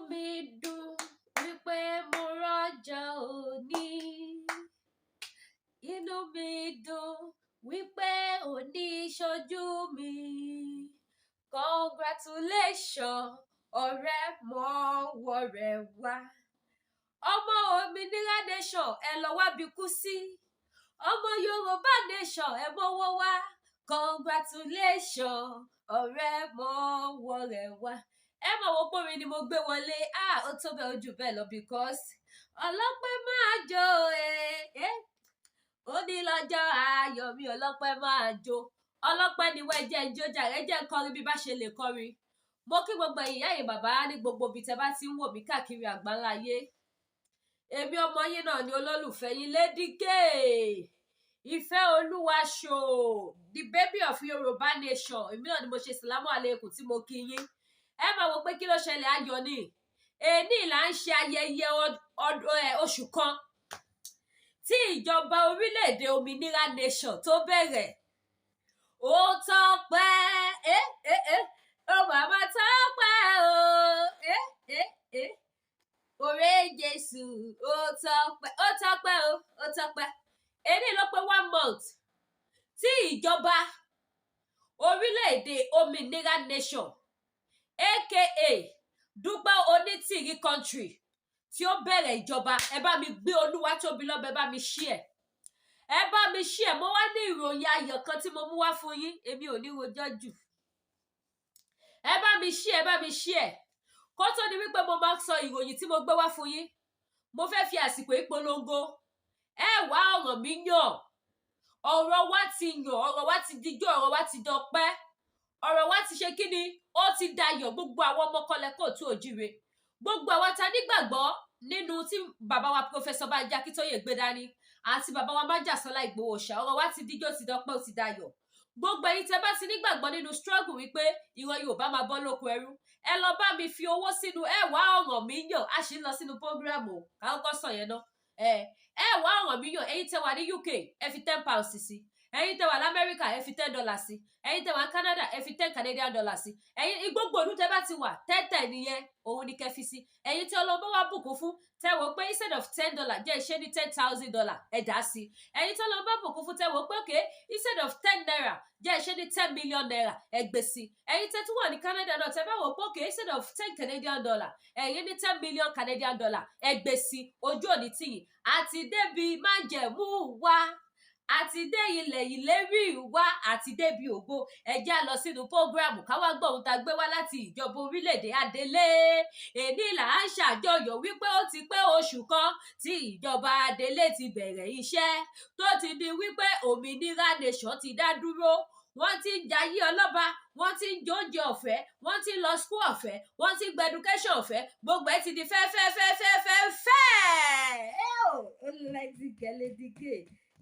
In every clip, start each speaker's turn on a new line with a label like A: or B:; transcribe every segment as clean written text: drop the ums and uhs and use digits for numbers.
A: mi dùn wípé mo rọ́jọ́ òní. Inú mi dùn wípé òní ṣojú mi. Congratulations, ọ̀rẹ́ mọ́wọ́ rẹ̀ wá. Ọmọ òmìnira nation ẹ lọ wá bí kú sí. Ọmọ Yorùbá nation ẹ mọ́wọ́ wá. Congratulations, ọ̀rẹ́ mọ́wọ́ rẹ̀ wá. Ẹ mọ̀ wọ́n pé mi ni mo gbé wọlé. Ó tó bẹ́ẹ̀ ojú bẹ́ẹ̀ lọ because ọlọ́pẹ́ máa jó ó ní lọ́jọ́ ayọ̀ mi ọlọ́pẹ́ máa jó. Ọlọ́pẹ́ ni wọ́n jẹ́ ijó jàre jẹ́ kọrin bí bá ṣe lè kọrin. Mo kí gbogbo ìyá yìí bàbá ní gbogbo ibi tẹ́ bá ti ń wò mí káàkiri àgbáńlá ayé. Èmi ọmọ yín náà ni olólùfẹ́ yín Lady K. Ìfẹ́ Olúwa show, the baby of Yorùbá nation. Èmi náà ni mo ṣe sàlámù àlékún tí mo kí yín. Ẹ máa wò pé kí ló ṣẹlẹ̀ ayọ̀ ni. Èní là ń ṣe ayẹyẹ oṣù kan tí ìjọba orílẹ̀-èdè òmìnira nation tó bẹ̀rẹ̀. Ó tọ́pẹ́ ó màmá tọ́pẹ́ òré Jésù ó tọ́pẹ́. Èní ló pé 1 month tí ìjọba orílẹ̀-èdè òmìnira nation aka Dúpẹ́ Onítìrí country tí ó bẹ̀rẹ̀ ìjọba. Ẹ bá mi gbé Olúwatóbi lọ́ba, ẹ bá mi share. Ẹ bá mi share. Mo wá ní ìròyìn ayọ̀ kan tí mo mú wá fún yín. Èmi ò ní rojọ́ jù. Ẹ bá mi share. Kó tó di wípé mo máa sọ ìròyìn tí mo gbé wá fún yín. Mo fẹ́ fi àsìkò ìpolongo. Ẹ wá ọ̀rọ̀ mi yàn. Ọ̀rọ̀ wa ti yàn, ọ̀rọ̀ wa ti dijó, ọ̀rọ̀ wa ti dọpẹ́. Ọ̀rọ̀ wa ti ṣe kí ni? Ó ti dayọ̀. Gbogbo àwọn ọmọ kọlẹ̀kọ̀ tó òjíire. Gbogbo àwa ta nígbàgbọ́ nínú tí bàbá wa Professor Banji Akíntóyè gbé dání àti bàbá wa Májàsọ́lá Ìgbòho Òòṣà. Ọ̀rọ̀ wa ti dijó, ti dọpẹ́, ó ti dayọ̀. Gbogbo ẹ̀yin tẹ́ bá ti nígbàgbọ́ nínú struggle wípé ìran Yorùbá máa bọ́ lóko ẹrú. Ẹ lọ bá mi fi owó sínú ẹ wá ọ̀rọ̀ mi yàn. A ṣì ń lọ sínú program o. Ká kọ́kọ́ sọ yẹn náà. Ẹ wá ọ̀rọ̀ mi yàn. Ẹ̀yin tẹ́ wà ní UK ẹ fi £10 sí. Ẹ̀yin tẹ́ wà ní America ẹ fi $10 sí. Ẹ̀yin tẹ́ wà ní Canada ẹ fi $10 sí. Ẹ̀yin gbogbo ìlú tẹ́ bá ti wà 10 nìyẹn òun ni kẹ́ fi sí. Ẹ̀yin tí Ọlọ́run wá bùkún fún tẹ́ wò pé instead of $10 jẹ́ iṣẹ́ ní $10,000 ẹ dá sí. Ẹ̀yin tí Ọlọ́run bá bùkún fún tẹ́ wò pé okay instead of 10 naira jẹ́ iṣẹ́ ní 10 million naira ẹ gbé sí. Ẹ̀yin tẹ́ tún wà ní Canada náà tẹ́ bá wò pé okay instead of $10 ẹ̀yin ní $10 million ẹ gbé sí. Ojú òní tìyìn àti débi májẹ̀mú wa. Àti dé ilẹ̀ ìlérí wa àti débi ògo. Ẹ já lọ sínú prógráàmù káwá gbọ́ ohun tá gbé wá láti ìjọba orílẹ̀-èdè Adélé. Èní là ń ṣàjọyọ̀ wípé ó ti pé oṣù kan tí ìjọba Adélé ti bẹ̀rẹ̀ iṣẹ́ tó ti di wípé òmìnira nation ti dá dúró. Wọ́n ti ń jayé ọlọ́ba, wọ́n ti ń jóúnjẹ ọ̀fẹ́, wọ́n ti ń lọ school ọ̀fẹ́, wọ́n ti ń gba education ọ̀fẹ́. Gbogbo ẹ ti di fẹ́.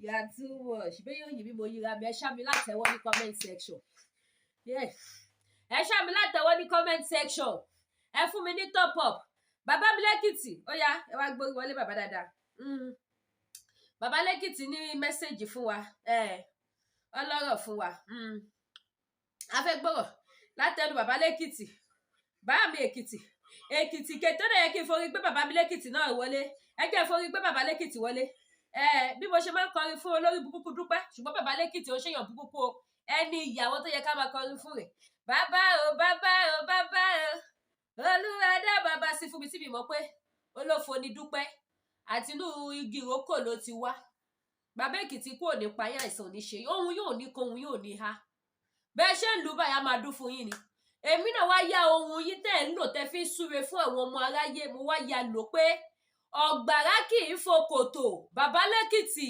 A: You are too much. Bẹ́ẹ̀ yóò yí bí mo yíra mi. Ẹ ṣá mi látẹ̀wọ́ ní comment section. Yes. Ẹ ṣá mi látẹ̀wọ́ ní comment section. Ẹ fún mi ní top up. Bàbá mi lẹ́kìtì. Ó yá ẹ wá gbórí wọlé bàbá dáadáa. Bàbá lẹ́kìtì ní mẹ́sẹ̀gì fún wa. Ọlọ́rọ̀ fún wa. A fẹ́ gbọ́rọ̀ látẹnu bàbá lẹ́kìtì. Bàbá mi Èkìtì. Èkìtì kètò dẹ̀ yẹ kí n forí gbé bàbá mi lẹ́kìtì náà wọlé. Ẹ jẹ́ forí gbé bàbá lẹ́kìtì wọlé. Bí mo ṣe máa ń kọrin fún olórí burúkú Dúpẹ́ ṣùgbọ́n bàbá lẹ́kìtì ó ṣèyàn burúkú o. Ẹni ìyàwó tó yẹ ká máa kọrin fún rẹ̀. Bàbá o Olúwa dá bàbá sí fún mi tí mi mọ̀ pé olófo ni Dúpẹ́ àti inú igi ìrókò ló ti wá. Bàbá Èkìtì kú òní payá àìsàn ní ṣe ohun yóò ní kóhun yóò ní ha. Bẹ́ẹ̀ ṣe ń lù báyà máa dún fún yín ni. Èmi náà wá ya ohun yín tẹ́ ń lò tẹ́ fi ń súre fún àwọn ọmọ aráyé. Mo wá ya lò pé ọ̀gbàrá kì í fo kòtò. Bàbá lẹ́kìtì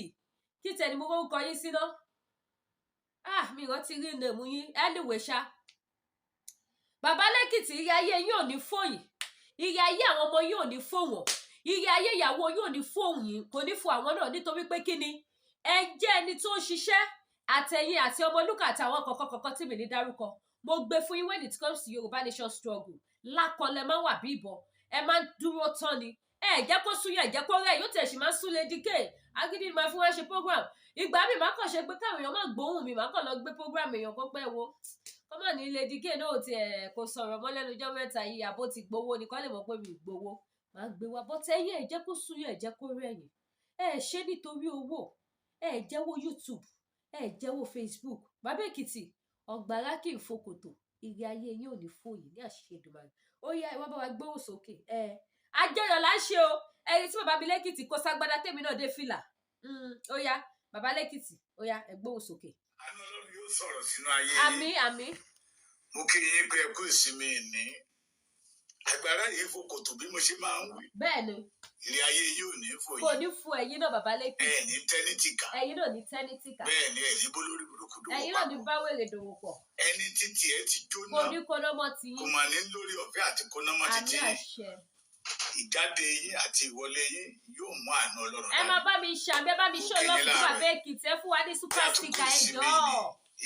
A: kí tẹni mo kọ́ yín síná. Mi rántí rí nèmú yín anyway ṣá. Bàbá lẹ́kìtì ire ayé yín ò ní fòyìn. Ire ayé àwọn ọmọ yín ò ní fò wọ́n. Ire ayé ìyàwó yín ò ní fòyìn. Kò ní fò àwọn náà nítorí pé kí ni ẹ jẹ́ ẹni tó ń ṣiṣẹ́ àtẹ̀yìn àti Ọmọlúkà àtàwọn kọ̀ọ̀kan tí mi ní dárúkọ. Mo gbé fún yín when it comes to Yorùbá nation struggle. Lákọlẹ̀ máa wà bí ìbọn. Ẹ máa ń dúró tán ni. Jẹ́ kó súnyà jẹ́ kó rẹ̀ yóò tẹ̀ sí máa sún Lady K. Agídí ni máa fún wọn ṣe program. Ìgbà mi máa kàn ṣe pé káwọn èèyàn máa gbóhùn mi máa kàn lọ gbé program èèyàn kan pẹ́ wo. ọmọ ní Lady K náà ti kò sọ̀rọ̀ mọ́ lẹ́nu ọjọ́ mẹ́ta yìí àbó ti gbowó ni kọ́ lè mọ̀ pé mi gbowó máa gbé wa bọ́tẹ́ ẹ̀yìn ẹ̀ jẹ́ kó sún yẹn ẹ̀ jẹ́ kó rẹ̀yìn ṣe nítorí owó jẹ́wọ́ YouTube jẹ́wọ́ Facebook. Bàbá Èkìtì ọ̀gbàrá kì í fokòtò ire ayé yín ò ní fòyìn ní àṣìṣe Èdùmàrè. Ó yá ìwọ bá wa gbóhùn sókè àjọyọ̀ là ń ṣe o ẹni tí bàbá mi lẹ́kìtì kó ságbádá tèmi náà dé fìlà ó yá bàbá lẹ́kìtì ó yá ẹ gbóhùn sókè.
B: Àánú Ọlọ́run yóò sọ̀rọ̀ sínú ayé
A: àmín àmín.
B: Mo kí yín pé ẹ kú ìsinmi ní agbára yìí fòkòtò bí mo ṣe máa ń wí.
A: Bẹ́ẹ̀ni.
B: Ilé ayé yìí ò ní fò yín.
A: Kò ní fún ẹ̀yin náà bàbá lẹ́kìtì.
B: Ẹ ní tẹ́nítìkà.
A: Ẹ̀yin náà ní tẹ́nítìkà.
B: Bẹ́ẹ̀ni ẹ ní bólórí burúkú dòwò papọ̀.
A: Ẹ̀yin náà ní báwèrè dòwò pọ̀.
B: Ẹni títí ẹ ti jóná.
A: Kò ní kónámọ́ ti yín.
B: Kò mà ní lórí ọ̀fẹ́ àti kónámọ́ títí yín.
A: Àmín àṣẹ.
B: Ìjáde yín àti ìwọlé yín yóò mú àánú Ọlọ́run.
A: Ẹ máa bá mi ṣàmì ẹ bá mi ṣó lọ fún bàbá Èkìtì ẹ fún wa ní super sticker ẹ jọ̀ọ́.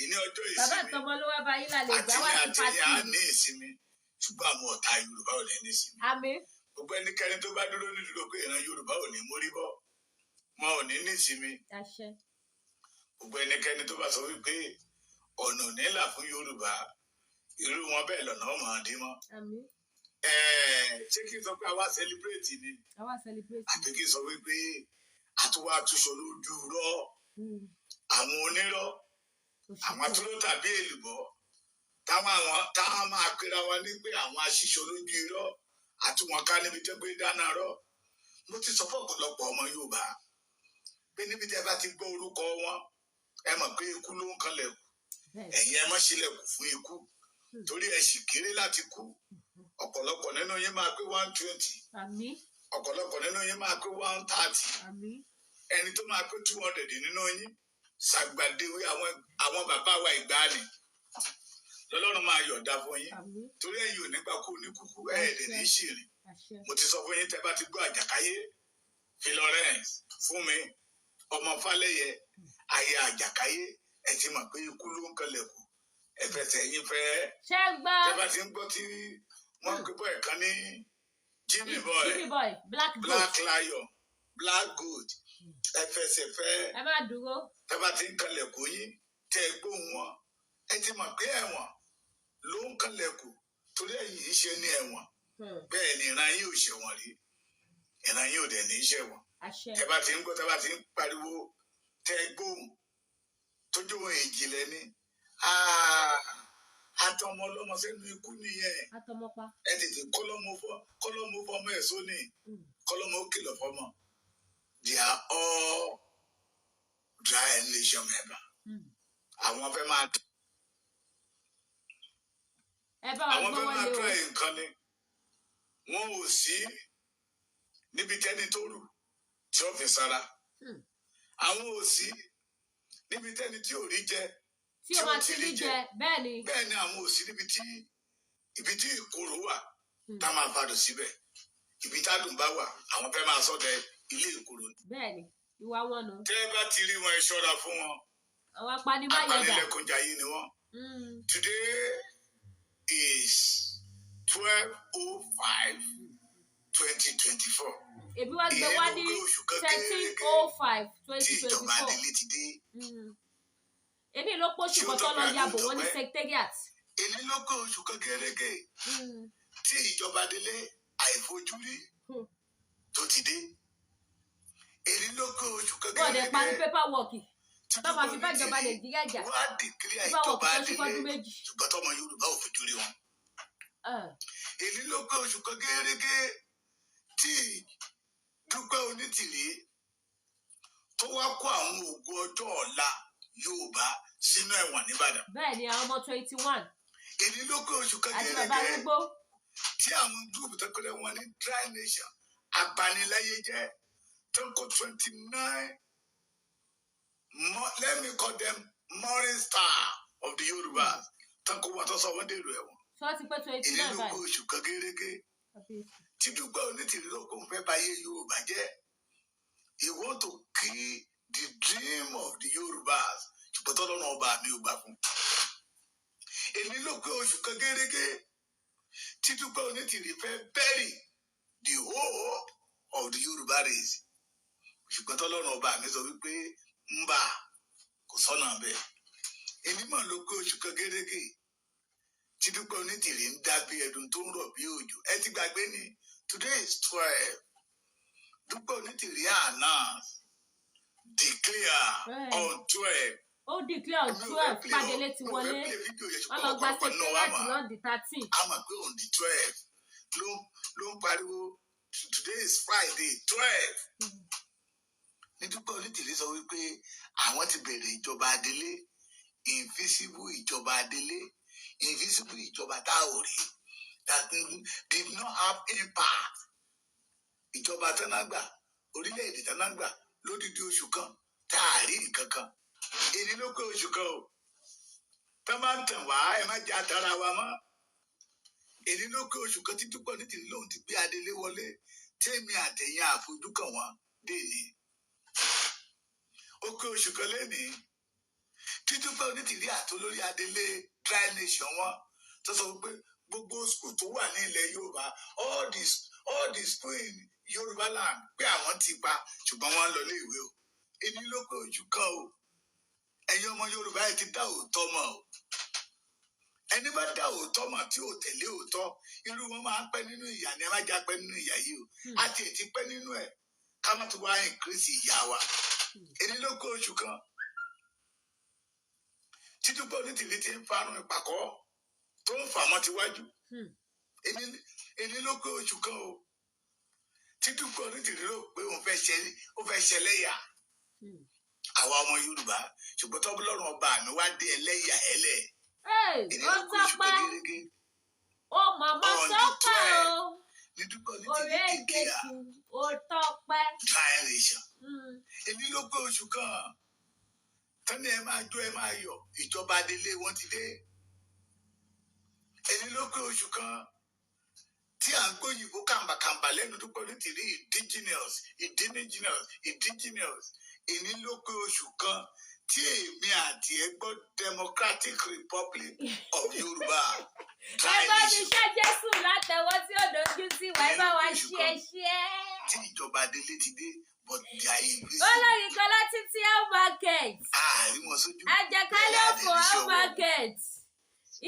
B: Ìní ọjọ́ ìsinmi.
A: Bàbá àtọmọ ló wá bá yín lálẹ́ ìgbà wá sí pàtì.
B: Àti ní ìsinmi ṣùgbọ́n àwọn ọ̀tá Yorùbá ò ní ìsinmi.
A: Àmín.
B: Gbogbo ẹnikẹ́ni tó bá dúró nídúró pé ìran Yorùbá ò ní mórí bọ́ wọn ò ní ìsinmi.
A: Àṣẹ.
B: Gbogbo ẹnikẹ́ni tó bá sọ wípé ọ̀nà ò ní là fún Yorùbá irú wọn bẹ́ẹ̀ lọ́nà ọmọ ọdín mọ́.
A: Àmín.
B: Ṣé kí n sọ pé àwa celebrate ni?
A: Àwa celebrate.
B: Àbí kí n sọ wípé àtúwà àtúnṣe lójú rọ àwọn onírọ́ àwọn atúró tàbí èlùbọ́ táwọn máa pera wa ní pé àwọn aṣíṣọ lójú irọ́ àtúwọn ká níbi tẹ́ pé dáná rọ́. Mo ti sọ fún ọ̀pọ̀lọpọ̀ ọmọ Yorùbá pé níbi tẹ́ bá ti gbọ́ orúkọ wọn ẹ mọ̀ pé ikú ló ń kanlẹ̀kùn ẹ̀yin ẹ má ṣílẹ̀kùn fún ikú torí ẹ sì kéré láti kú. Ọ̀pọ̀lọpọ̀ nínú yín máa pé 120.
A: Àmín.
B: Ọ̀pọ̀lọpọ̀ nínú yín máa pé 130.
A: Àmín.
B: Ẹni tó máa pé 200 nínú yín ṣàgbàdéwé àwọn bàbá wa ìgbàanì lọ́lọ́run máa yọ̀ǹda fún yín torí ẹ̀yin ò nígbà kú ní kúkú ẹ̀ẹ́dẹ̀ ní ṣìrìn. Mo ti sọ fún yín tẹ́ bá ti gbọ́ Àjàkáyé Florence Fúnmi ọmọ Fálẹ́yẹ aya Àjàkáyé ẹ ti mọ̀ pé ikú ló ń kanlẹ̀kùn ẹ̀fẹ̀sẹ̀ yín fẹ́.
A: Ṣé ń gbọ́.
B: Tẹ́ bá ti ń gbọ́ tí wọ́n ń gbé bọ́ ẹ̀kan ní Jimmy Boy
A: Black
B: Lion Black Gold ẹ̀fẹ̀sẹ̀ fẹ́.
A: Ẹ má dúró.
B: Tẹ́ bá ti ń kanlẹ̀kùn yín tẹ́ gbóhùn wọn ẹ ti mọ̀ pé ẹ̀wọ̀n ló ń kanlẹ̀kùn torí ẹ̀yin ń ṣe ní ẹ̀wọ̀n bẹ́ẹ̀ ni ìran yín ò ṣẹ̀wọ̀n rí ìran yín ò dẹ̀ ní í ṣẹ̀wọ̀n. Tẹ́ bá ti ń gbọ́ tẹ́ bá ti ń pariwo tẹ́ gbóhùn tójú ohun ìjìnlẹ̀ ni àtọmọ ọlọ́mọ sẹ́nu ikú nìyẹn.
A: Àtọmọpa.
B: Ẹ tètè kọ́lọ́mọ fọmọ ẹ̀ sóní kọ́lọ́mọ ó kìlọ̀ fọmọ. They are all dry nation member. Àwọn fẹ́ máa try nǹkan ni wọn ò sí níbi tẹ́ni tó rù tí ó fi sára. Àwọn ò sí níbi tẹ́ni tí ò rí jẹ
A: tí ó máa ti rí jẹ bẹ́ẹ̀ ni.
B: Bẹ́ẹ̀ ni àwọn ò sí níbi tí ìkorò wà tá máa fàdùn síbẹ̀ ibi tádùn bá wà àwọn fẹ́ máa sọ́dẹ ilé ìkorò.
A: Bẹ́ẹ̀ ni ìwà wọn nù.
B: Tẹ́ bá ti rí wọn ẹ ṣọ́ra fún wọn.
A: Àwọn apanimáyẹ̀dà.
B: Apanilẹ́kúnjayé ni wọ́n. Today is 12/05/2024.
A: Èbí wá gbé wá ní 13/05/2024.
B: Tí ìjọba délé ti dé.
A: Èmi ló pọ̀ṣù kọ́tọ́ lọ yàbò wọn ní secretariat.
B: Èmi ló kó oṣù kan gẹ́gẹ́ tí ìjọba délé àìfojúrí tó ti dé. Èmi ló kó oṣù kan gẹ́gẹ́.
A: Wọ́n dẹ̀ parí paper work. Tó máa fi bá ìjọba Nàìjíríà jà.
B: Wọ́n á dìkírí ìjọba délé ṣùgbọ́n tọmọ Yorùbá ò fojú rí wọn. Èmi ló kó oṣù kan gẹ́gẹ́ tí Dúpẹ́ Onítìrí tó wá kó àwọn ògùn ọjọ́ ọ̀la Yorùbá sínú ẹ̀wọ̀n nìbàdàn.
A: Bẹ́ẹ̀ ni àwọn ọmọ 21.
B: Èmi ló kó oṣù kan
A: àti bàbá arúgbó.
B: Tí àwọn gúrùpù tó kọ́lé wọn ní Dry Nation abaniláyé jẹ́ tó ń kó 29 let me call them morning star of the Yorùbá tó ń kó wọn tó sọ wọ́n dèrò ẹ̀wọ̀n.
A: Sọ ti pé 29 báyìí.
B: Èmi ló kó oṣù kan gẹ́gẹ́ tí Dúpẹ́ Onítìrí ló kó fẹ́ báyé Yorùbá jẹ́. He want to kill the dream of the Yorùbás ṣùgbọ́n tọ́lọ́ náà ọba mi ò gbà fún. Èmi ló pé oṣù kan gẹ́gẹ́ tí Dúpẹ́ Onítìrí fẹ́ bury the whole of the Yorùbá race ṣùgbọ́n tọ́lọ́ náà ọba mi sọ wípé ń bà kò sọ́nà bẹ́ẹ̀. Èmi mà ló pé oṣù kan gẹ́gẹ́ tí Dúpẹ́ Onítìrí ń dá bí ẹdun tó ń rọ̀ bí òjò. Ẹ ti gbàgbé ni today is 12. Dúpẹ́ Onítìrí àná declare on 12.
A: Ó declare on 12 Fadele ti wọlé. Wọ́n lọ gba secretariat lọ́ndì 13.
B: A mọ̀ pé on the 12 ló ń pariwo today is Friday 12. Ní Dúpẹ́ Onítìrí sọ wípé àwọn ti bẹ̀rẹ̀ ìjọba Adélé, invisible ìjọba Adélé, invisible ìjọba tá ò rí, that did not have impact. Ìjọba tánágbà, orílẹ̀-èdè tánágbà lódìdí oṣù kan tá a rí nǹkan kan. Èyí ló pé oṣù kan o. Tá máa ń tàn wá, ẹ má jẹ́ àtàrà wa mọ́. Èyí ló pé oṣù kan tí Dúpẹ́ Onítìrí lòun ti gbé Adélé wọlé, tí èmi àtẹ̀yìn àfojúkàn wọn dé ní. Ó pé oṣù kan lénìí tí Dúpẹ́ Onítìrí àtolórí Adélé Dry Nation wọn tó sọ pé gbogbo skul tó wà ní ilẹ̀ Yorùbá all the school in Yorùbá land pé àwọn ti pa ṣùgbọ́n wọ́n lọ ilé ìwé o. Èyí ló pé oṣù kan o. Ẹ̀yin ọmọ Yorùbá ẹ ti dá òótọ́ mọ̀ o. Ẹni bá dá òótọ́ mọ̀ tí ò tẹ̀lé òótọ́ irú wọn máa ń pẹ́ nínú ìyà ni ẹ má já pẹ́ nínú ìyà yìí o. Àti ètí pẹ́ nínú ẹ̀ ká má tún wá increase ìyà wa. Èyí ló pé oṣù kan tí Dúpẹ́ Onítìrí ti ń farun ìpàkọ́ tó ń fà mọ́ tiwájú. Èyí ló pé oṣù kan o tí Dúpẹ́ Onítìrí rò pé òun fẹ́ ṣẹlẹ́yà àwa ọmọ Yorùbá ṣùgbọ́n tọ́búlọ́run ọba àmì wá dé ẹlẹ́yà ẹlẹ́.
A: Ó tọ́pẹ́ ó màmá tọ́pẹ́ o òré ìgbésù ó tọ́pẹ́.
B: Dry Nation. Èyí ló pé oṣù kan tani ẹ máa jó ẹ máa yọ̀ ìjọba Adélé wọn ti dé. Èyí ló pé oṣù kan tí à ń gbóyìnbó kàmbàkàmbà lẹ́nu Dúpẹ́ Onítìrí indigenous. Èyí ló pé oṣù kan tí èmi àti ẹ gbọ́ Democratic Republic of Yorùbá.
A: Ẹ bá mi ṣe Jésù látẹ̀wọ́ tí ó dojú sí wa, ẹ bá wa ṣe.
B: Tí ìjọba Adélé ti dé but their invisible.
A: Olórí kan láti tí How Market.
B: Àárín wọn sójú.
A: Àjàkálẹ̀ òfò How Market.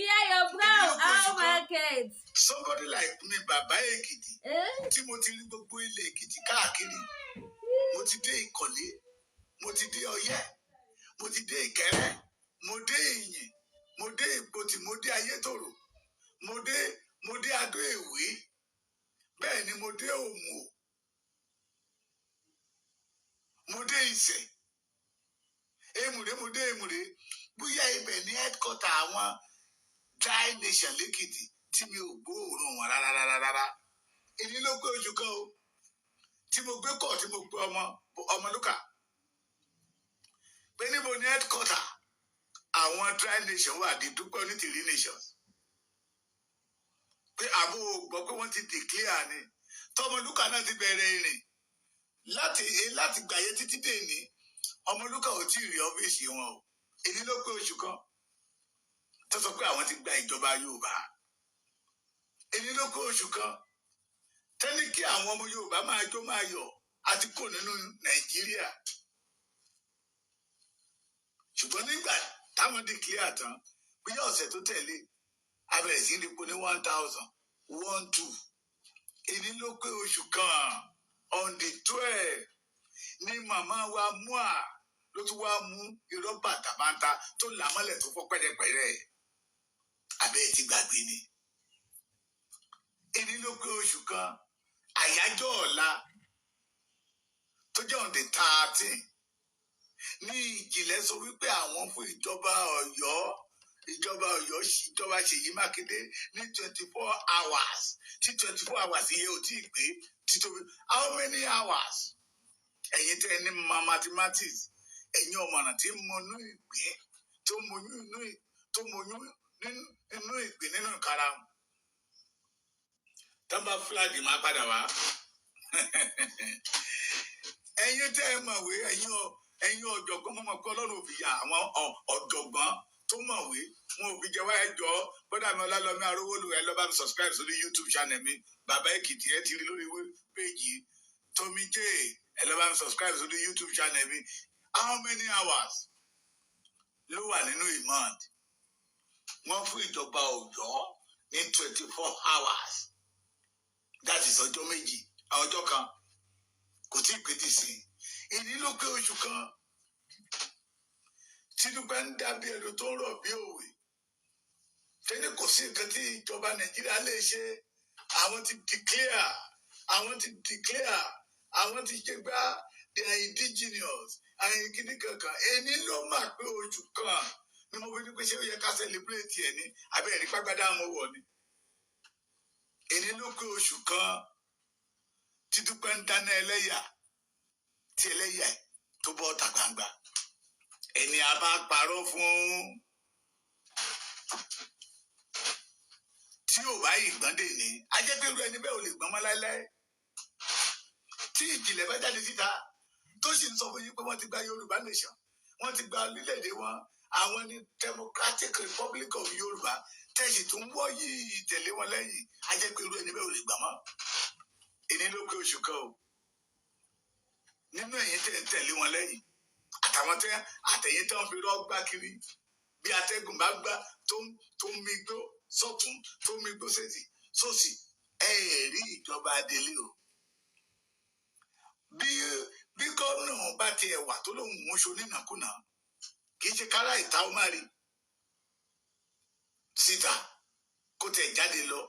A: Iyayo Brown How Market.
B: Somebody like me, Bàbá Èkìtì, tí mo ti rí gbogbo ilẹ̀ Èkìtì káàkiri, mo ti dé Ìkọ̀lé, mo ti dé Ọ̀yẹ́, mo ti dé Ìkẹrẹ́, mo dé Ìyìn, mo dé Ìpotì, mo dé Ayétòrò, mo dé Adó Èwé, bẹ́ẹ̀ ni mo dé Òmù, mo dé Ìsẹ̀, Èmùrè, mo dé Èmùrè, bóyá ibẹ̀ ní headquarter àwọn Dry Nation lẹ́kìtì tí mi ò gbóòórùn wọn rárá. Èyí ló pé oṣù kan o tí mo gbé kọ̀ tí mo gbé Ọmọlúkà pé níbo ni headquarter àwọn Dry Nation wà di Dúpẹ́ Onítìrí Nation pé àbò gbọ́ pé wọ́n ti declare ni tọmọlúkà náà ti bẹ̀rẹ̀ ìrìn láti gbàyé títí dé ní Ọmọlúkà ò tí ì rí ọ́fíìsì wọn o. Èyí ló pé oṣù kan tó sọ pé àwọn ti gba ìjọba Yorùbá. Èyí ló pé oṣù kan tẹ́lẹ̀ kí àwọn ọmọ Yorùbá máa jó máa yọ̀ àti kò nínú Nàìjíríà. Ṣùgbọ́n nígbà táwọn declare tán bí ọ̀sẹ̀ tó tẹ̀lé abẹ̀rẹ̀ sí ní po ní 1,000 èyí ló pé oṣù kan on the 12 ní màmá wa mua ló tún wá mú irọ́ bàtàbàtà tó làmọ́lẹ̀ tó fọ́ pẹ́rẹpẹ́rẹ abẹ́ ti gbàgbé ni. Èyí ló pé oṣù kan àyájọ́ ọ̀la tó jẹ́ on the 13 ní Ìjìnlẹ̀ sọ wípé àwọn fún ìjọba Ṣèyí Mákindé ní 24 hours tí 24 hours yìí ò tí ì pé títóbi how many hours ẹ̀yin tẹ́ ní mathematics ẹ̀yin ọ̀mọ̀ràn tí mo nú ìgbín tó moyún nínú ìgbín nínú ìkarahun tọ́ba fúlàgì máa padà wá ẹ̀yin tẹ́ ẹ mọ̀wé ẹ̀yin ọ̀jọ̀gbọ́n mọ̀ pé Ọlọ́run ò fi yà àwọn ọ̀jọ̀gbọ́n tó mọ̀wé wọn ò fi jẹ wá ẹjọ́ bọ́dà mi Ọlálọ́mí Arówólú ẹ lọ bá mi subscribe sórí YouTube channel mi Bàbá Èkìtì ẹ ti rí lórí péjì Tommy J ẹ lọ bá mi subscribe sórí YouTube channel mi how many hours ló wà nínú ìmọ̀ọ́d wọ́n fún ìjọba Ọ̀yọ́ ní 24 hours that is ọjọ́ méjì ọjọ́ kan kò tí ì pé tì sí ìní ló pé oṣù kan Tinubu ń dàbí ẹ̀dùn tó ń rọ̀ bí òwe tẹ́lẹ̀ kò sí nǹkan tí ìjọba Nàìjíríà lè ṣe àwọn ti declare àwọn ti ṣe gbá they are indigenous àyìn kìíní kankan ẹni ló mà pé oṣù kan ni mo fi ní pé ṣé ó yẹ ká celebrate ẹ ní abẹ́ ẹ̀rí pàgbádá àwọn wọ̀ ni ẹni ló pé oṣù kan tí Dúpẹ́ ń dáná ẹlẹ́yà tí ẹlẹ́yà tó bọ́ ọ̀tà gbangba ẹni a bá parọ́ fún tí ò bá yìí gbọ́n dè ní ajẹ́pẹ̀rú ẹni bẹ́ẹ̀ ò lè gbọ́n mọ́ láéláé tí ìjìnlẹ̀ bá jáde síta tó sì ń sọ fún yín pé wọ́n ti gba Yorùbá nation wọ́n ti gba orílẹ̀-èdè wọn àwọn ní Democratic Republic of Yorùbá tẹ̀sí tó ń wọ́ yìí tẹ̀lé wọn lẹ́yìn ajẹ́pẹ̀rú ẹni bẹ́ẹ̀ ò lè gbà mọ́ èní ló pé oṣù kan o nínú ẹ̀yin tẹ̀ ń tẹ̀lé wọn lẹ́yìn àtàwọn àtẹ̀yìn tó ń fi rọ́ gbá kiri bí atẹ́gùn bá gbá tó ń mi gbó sọ́tún tó ń mi gbó sósì rí ìjọba Adélé o bí gómìnà bá tiẹ̀ wà tó lóun mú ṣo nínàkúnà kì í ṣe kára ìta ó má rí síta kó tẹ̀ jáde lọ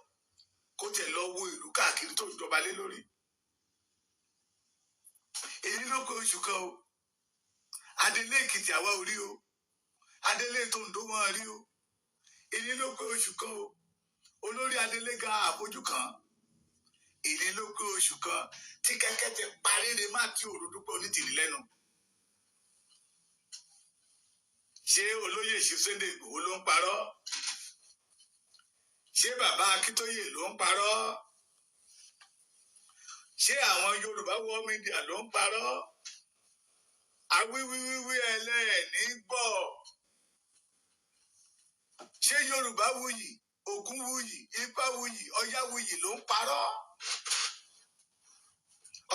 B: kó tẹ̀ lọ wo ìlú káàkiri tó jọba lé lórí èyí ló kó oṣù kan o Adélé Èkìtì àwa ò rí o Adélé Tòǹdó wọn rí o èyí ló kó oṣù kan o olórí Adélé ga àfojú kan èyí ló kó oṣù kan tí kẹ́kẹ́ ti parí ni má ti òru Dúpẹ́ Onítìrí lẹ́nu ṣé olóyè Sunday Ìgbòho ló ń parọ́ ṣé bàbá Akíntóyè ló ń parọ́ ṣé àwọn Yorùbá World Media ló ń parọ́ awíwíwíwí ẹlẹ́ẹ̀ní gbọ́ ṣé Yorùbá wuyì Ògún wuyì Ifá wuyì Ọya wuyì ló ń parọ́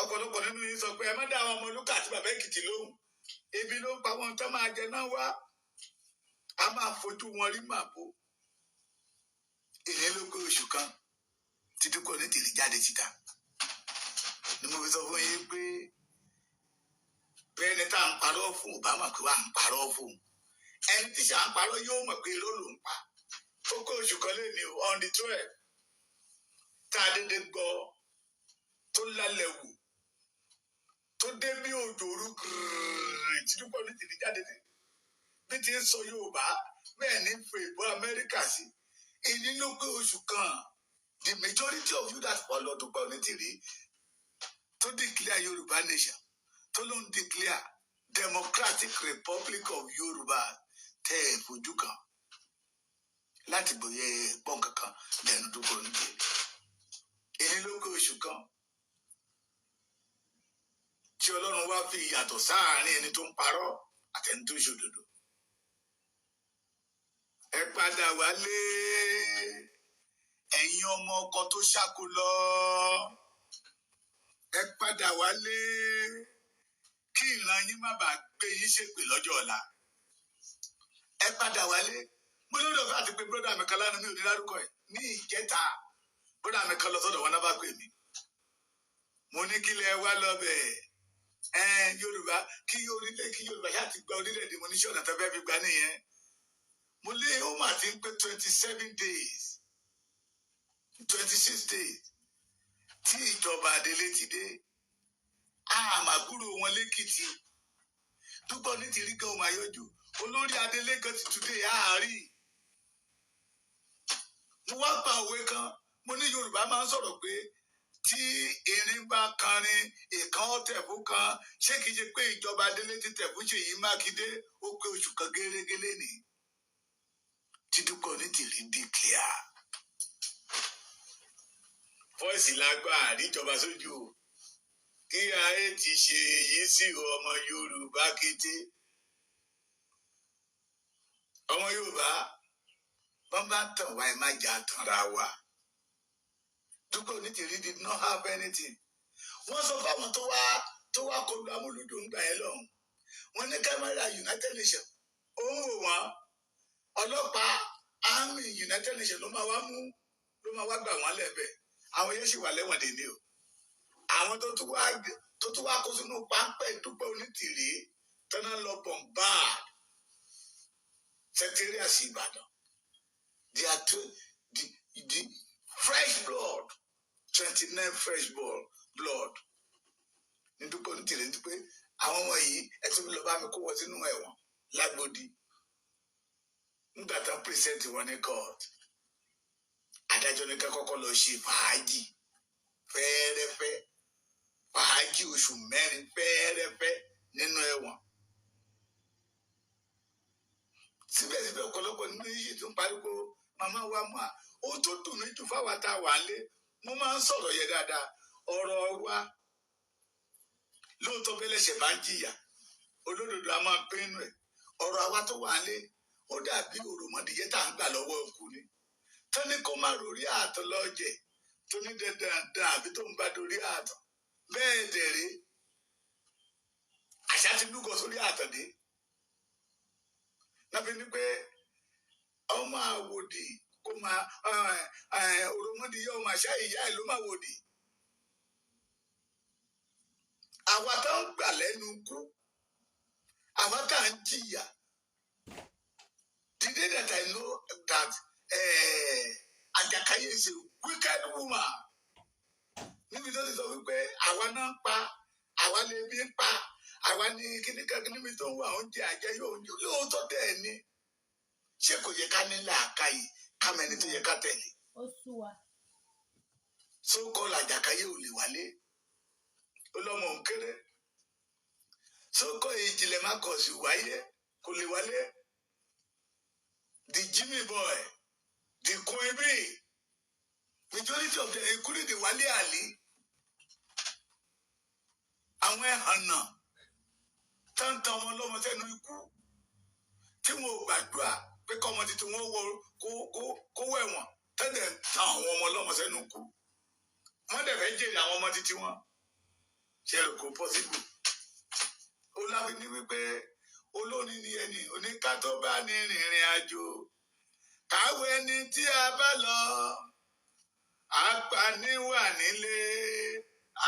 B: ọ̀pọ̀lọpọ̀ nínú yín sọ pé ẹ má dá àwọn ọmọ Olúkà àti bàbá Èkìtì lóhùn ebi ló ń pa wọn tó máa jẹ náà wá a máa fojú wọn rí màbó ìyẹn ló pé oṣù kan tí Dúpẹ́ Onítìrí jáde síta ni mo fi sọ fún yín pé bẹ́ẹ̀ni tá à ń parọ́ fún Obama pé wà ń parọ́ fún ẹni tí ṣà ń parọ́ yóò mọ̀ pé irọ́ ló ń pa ó kó oṣù kan lé ní on the 12 tá a dédé gbọ́ tó lálẹ́ wò tó dé bí òjò òru tí Dúpẹ́ Onítìrí jáde dé bí ti ń sọ Yorùbá bẹ́ẹ̀ ní fún ìbò Amẹ́ríkà sí èyí ló pé oṣù kan the majority of you that follow Dúpẹ́ Onítìrí tó declare Yorùbá nation tó ló ń declare Democratic Republic of Yorùbá tẹ́ ẹ̀ fojú kan láti gbòye gbọ́n kankan lẹ́nu Dúpẹ́ Onítìrí èyí ló pé oṣù kan tí Ọlọ́run wá fi ìyàtọ̀ sáàárín ẹni tó ń parọ́ àtẹni tó ṣòdodo ẹ padà wálé ẹ̀yin ọmọ ọkọ tó ṣáko lọ ẹ padà wálé kí ìran yín má bàa gbé yín ṣépè lọ́jọ́ ọ̀la ẹ padà wálé mo lórí ọ̀fẹ́ àti pé bróda mi kan lánàá mi ò ní lárúkọ ẹ̀ ní ìjẹta bróda mi kan lọ sọ́dọ̀ wọn náà bá pè mí mo ní kí lẹ wá lọ bẹ́ẹ̀ Yorùbá kí Yorùbá ṣáà ti gba orílẹ̀-èdè mo ní ṣọ́nà tó fẹ́ fi gbà nìyẹn mo lé ó mà ti ń pé 27 days 26 days tí ìjọba Adélé ti dé àmàgúrò wọn lẹ́kìtì Dúpẹ́ Onítìrí gan ọmọ àyọjú olórí Adélé gan ti túdé àárí mo wá gba òwe kan mo ní Yorùbá máa ń sọ̀rọ̀ pé tí erin bá kanrin ìkan ọ̀tẹ̀fún kan ṣé kìí ṣe pé ìjọba Adélé ti tẹ̀fún Ṣèyí Mákindé ó pé oṣù kan gérégélé ni tí Dúpẹ́ Onítìrí declare fọ́ọ̀sì lágbà àríjọba sójú o kí ayé ti ṣe èyí sí ọmọ Yorùbá kété ọmọ Yorùbá wọn bá tàn wá ẹ má jà tanra wa Dúpẹ́ Onítìrí did not have anything wọ́n sọ fáwọn tó wá kọlu amúlùdùn ń gbà ẹ lọ́hùn wọ́n ní kámẹ́rà United Nations ó ń wò wọ́n ọlọ́pàá àmì United Nations ló máa wá gbà wọ́n lẹ́bẹ̀ àwọn yẹn sì wà lẹ́wọ̀n dè ní o àwọn tó tún wá kó sínú páńpẹ́ Dúpẹ́ Onítìrí tọ́nà lọ bombard Secretariat sí Ìbàdàn they are the fresh blood 29 fresh blood ní Dúpẹ́ Onítìrí ní pé àwọn ọmọ yìí ẹ tún lọ bá mi kó wọ́n sínú ẹ̀wọ̀n lágbòdì nígbà tán present wọn ní court adájọ́ ní ká kọ́kọ́ lọ ṣe fàájì fẹ́ẹ́rẹ́fẹ́ fàájì oṣù 4 fẹ́ẹ́rẹ́fẹ́ nínú ẹ̀wọ̀n síbẹ̀síbẹ̀ ọ̀pọ̀lọpọ̀ nínú yìí tó ń pariwo màmá wa mọ́ à ó tó dùn mí jù fáwọn tá a wà lé mo máa ń sọ̀rọ̀ yẹn dáadáa ọ̀rọ̀ wa lóòótọ́ bẹ́lẹ̀ṣẹ̀ bá ń jìyà olódodo a máa pinnu ẹ̀ ọ̀rọ̀ àwa tó wà lé ó dàbí òròmọdìyẹ tá à ń gbà lọ́wọ́ òkú ni tó ní kó má rori ààtọ̀ lọ́jẹ̀ tó ní dandan àbí tó ń bá dorí ààtọ̀ bẹ́ẹ̀ dẹ̀rẹ́ àṣà ti lúgọ sórí ààtọ̀ dé náà fi ní pé ọmọ àwòdì kó máa òròmọdìyẹ ọmọ àṣà ìyá ẹ̀ ló máa wòdì àwa tá ń gbà lẹ́nu kú àwa tá ń jìyà the day that I know that Àjàkáyé is a wicked woman níbi tó ti sọ wípé àwa náà pa àwa lè bí pa àwa ní kíníkan níbi tó ń wà oúnjẹ àjẹ yóò tó tẹ̀ ẹ́ ní ṣé kò yẹ ká ní làákàyè ká mẹ́ni tó yẹ ká tẹ̀lé so-called Àjàkáyé ò lè wálé ọlọ́mọ òǹkéré so-called Ìjìnlẹ̀ Marcus wáyé kò lè wálé the Jimmy boy the Queen Bee majority of them including the Wálé Àlí àwọn ẹ̀hànà táǹtà ọmọ ọlọ́mọ sẹ́nu ikú tí wọn ò gbàdúrà pé kọ́ ọmọ títí wọn kó wẹ̀wọ̀n tẹ́lẹ̀ ta àwọn ọmọ ọlọ́mọ sẹ́nu ikú wọ́n dẹ̀ fẹ́ jèrè àwọn ọmọ títí wọn ṣe é kó possible ó láfi ní wípé olórin ni ẹni oníká tó bá ní rìnrìn àjò káwé ẹni tí a bá lọ apaniwà nílé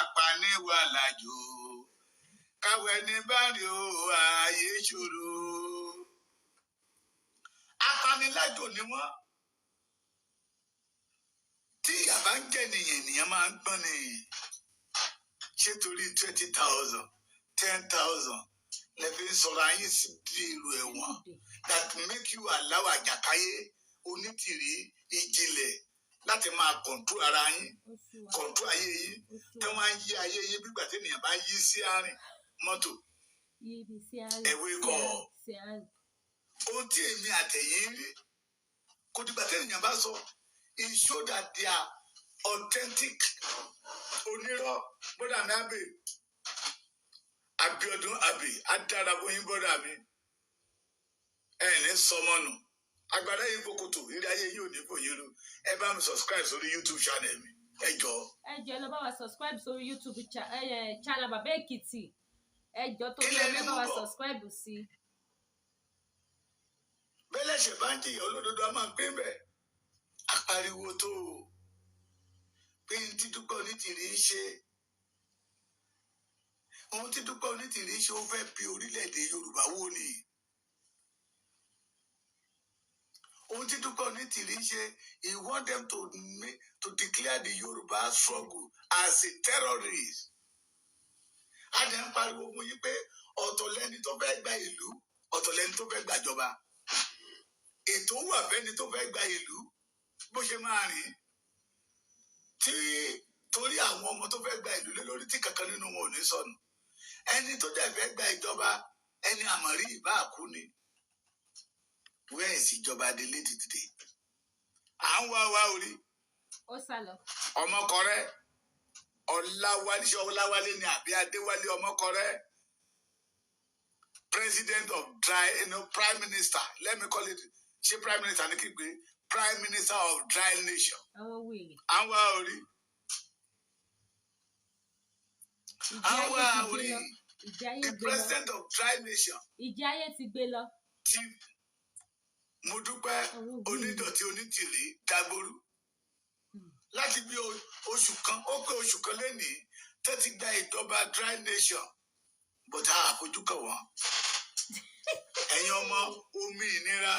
B: apaniwà lájò káwé ẹni bá rí o ààyè ṣòro apanilájò ni wọ́n tí ìyà bá ń jẹ nìyẹn máa ń gbọ́n ni ṣé torí 20,000 10,000 lẹ́bí sọ̀rọ̀ ayé sí bí ìlú ẹ̀wọ̀n that make you allow Àjàkáyé Onítìrí Ìjìnlẹ̀ láti máa kọ̀ǹtú ara yín kọ̀ǹtú ayé yín tí wọ́n á yí ayé yín bí gbàtí ènìyàn bá yí sí àárín mọ́tò ẹ̀wé kọ̀ ohun tí èmi àtẹ̀yìn rí kò dìgbà tí ènìyàn bá sọ it show that they are authentic onírọ́ bọ́dà mi àbè Abíọ́dún àbè adarabóyin bọ́dà mi ní sọmọnù agbára yìí fòkòtò ilé ayé yìí ò ní fòye ru ẹ bá mi subscribe sórí YouTube channel mi ẹ jọ. ẹ jẹ́ lọ bá wa subscribe sórí YouTube channel Bàbá Èkìtì ẹ jọ tó lọ bá wa subscribe sí. bẹ́lẹ̀ ṣe bá ń jìyà olódodo a máa ń pín bẹ́ẹ̀ apariwo tó pé tí Dúpẹ́ Onítìrí ń ṣe ohun tí Dúpẹ́ Onítìrí ń ṣe ó fẹ́ bí orílẹ̀-èdè Yorùbá wò ni ohun tí Dúpẹ́ Onítìrí ń ṣe he want them to declare the Yorùbá struggle as a terrorist adé ń pariwo fún yín pé ọ̀tọ̀ lẹni tó fẹ́ gba ìlú ọ̀tọ̀ lẹni tó fẹ́ gbàjọba ètò wà fẹ́ni tó fẹ́ gba ìlú bó ṣe máa rìn tí torí àwọn ọmọ tó fẹ́ gba ìlú lé lórí tí kankan nínú wọn ò ní sọnù ẹni tó dẹ̀ fẹ́ gba ìjọba ẹni àmọ̀rí ìbá àkú ni wẹ́ẹ̀ sí ìjọba adélé títí à ń wá orí ọmọkọrẹ ọláwálé ni àbí adéwálé ọmọkọrẹ president of prime minister let me call it ṣé prime minister ní kígbe prime minister of dry nation à ń wá orí the president of dry nation
A: ìjì ayé ti gbé lọ
B: mo dúpẹ́ onídọ̀tí onítìrí Dagboru láti bí oṣù kan ó pé oṣù kan lénìí tẹ́tí gba ìjọba dry nation bọ̀dá àfojúkọ̀ wọn ẹ̀yin ọmọ Òmìnira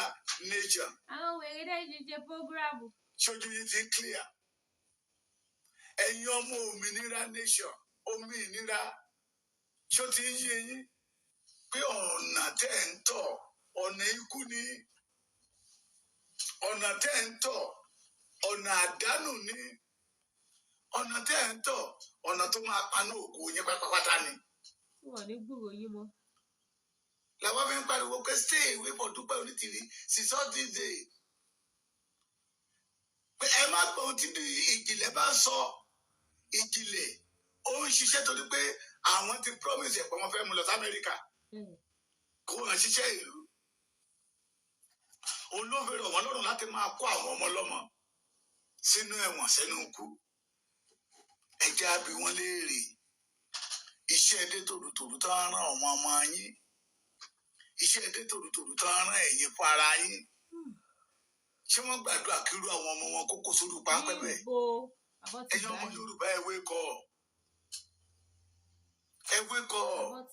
B: nation.
A: àwọn wèrè náà ṣe ṣe prógrámù.
B: ṣojú yìí ti clear ẹ̀yin ọmọ Òmìnira nation Òmìnira ṣó ti ń yé yín pé ọ̀nà tẹ́ ń tọ̀ ọ̀nà ikú ni ọ̀nà tẹ́ ń tọ̀ ọ̀nà àdánù ni ọ̀nà tẹ́ ń tọ̀ ọ̀nà tó máa paná òkú yín pátápátá ni.
A: wọn ní gbúròó yín mọ́.
B: làwọn fi ń pariwo pé stay away for Dúpẹ́ Onítìrí since all this day pé ẹ má gbọ́ ohun tí Ìjìnlẹ̀ bá sọ Ìjìnlẹ̀ ó ń ṣiṣẹ́ torí pé àwọn ti promise ẹ̀ pé wọ́n fẹ́ mú lọ sí Amẹ́ríkà kó hàn ṣiṣẹ́ ìlú olóòfin rọ̀ wọ́n lọ́rùn láti máa kó àwọn ọmọ ọlọ́mọ sínú ẹ̀wọ̀n sẹ́nu ikú ẹ̀jẹ̀ àbí wọn léèrè iṣẹ́ ẹdẹ tòrùtòrù tó ń rán ọmọ ọmọ yín iṣẹ́ ẹdẹ tòrùtòrù tó ń rán ẹ̀yin fún ara yín ṣé wọ́n gbàdúrà kírú àwọn ọmọ wọn kókó sórí pápẹ́ bẹ́ẹ̀ ẹ̀yin ọmọ Yorùbá ẹ wake up ẹ wake up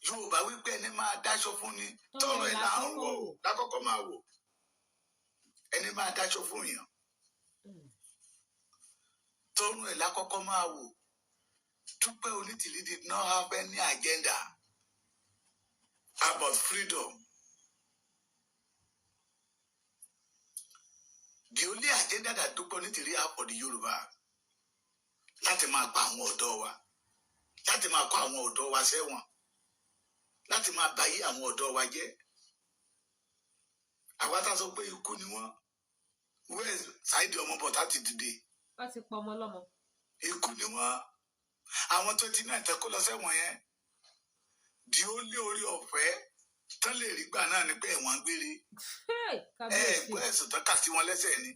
B: Yorùbá wípé ẹni máa dáṣọ fún ni tọrọ ẹ là ń wò lákọ́kọ́ máa wò ẹni máa dáṣọ fún yàn tọrọ ẹ lákọ́kọ́ máa wò Dúpẹ́ Onítìrí did not have any agenda about freedom. The only agenda that Dúpẹ́ Onítìrí have for the Yorùbá láti máa pa àwọn ọ̀dọ́ wa láti máa kó àwọn ọ̀dọ́ wa sẹ́wọ̀n láti máa báyé àwọn ọ̀dọ́ wa jẹ́ àwa tá a sọ pé ikú ni wọ́n wẹ́ẹ̀ Saheed Ọmọbọ̀tá ti dìde.
A: wọ́n ti pọ̀ ọmọ lọ́mọ.
B: ikú ni wọ́n àwọn 29 tẹ́kọ́ lọ sẹ́wọ̀n yẹn di ó lé orí ọ̀fẹ́ tán lè rí gbà náà ni pé ẹ̀wọ̀n gbére ẹ̀ẹ́gbẹ́ ẹ̀sùn tán kà sí wọn lẹ́sẹ̀ ni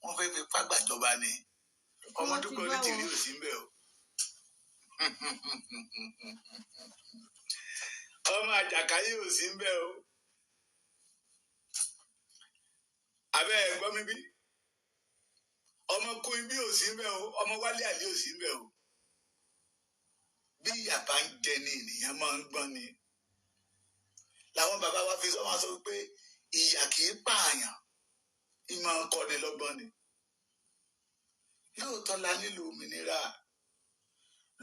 B: wọ́n fẹ́ fi pàgbàjọba ni ọmọ Dúpẹ́ Onítìrí ò sí ń bẹ̀ o. ọmọ Àjàkáyé ò sí ń bẹ̀ o. abẹ́ ẹ̀gbọ́n mi bí ọmọ Kúìbí ò sí ń bẹ̀ o ọmọ Wálé Àlí ò sí ń bẹ̀ o. bí ìyà bá ń jẹ ni ènìyàn máa ń gbọ́n ni làwọn bàbá wa fi sọ wọn sọ pé ìyà kì í pààyàn ìmọ̀ ń kọ́ni lọ́gbọ́n ni. lóòótọ́ la nílò òmìnira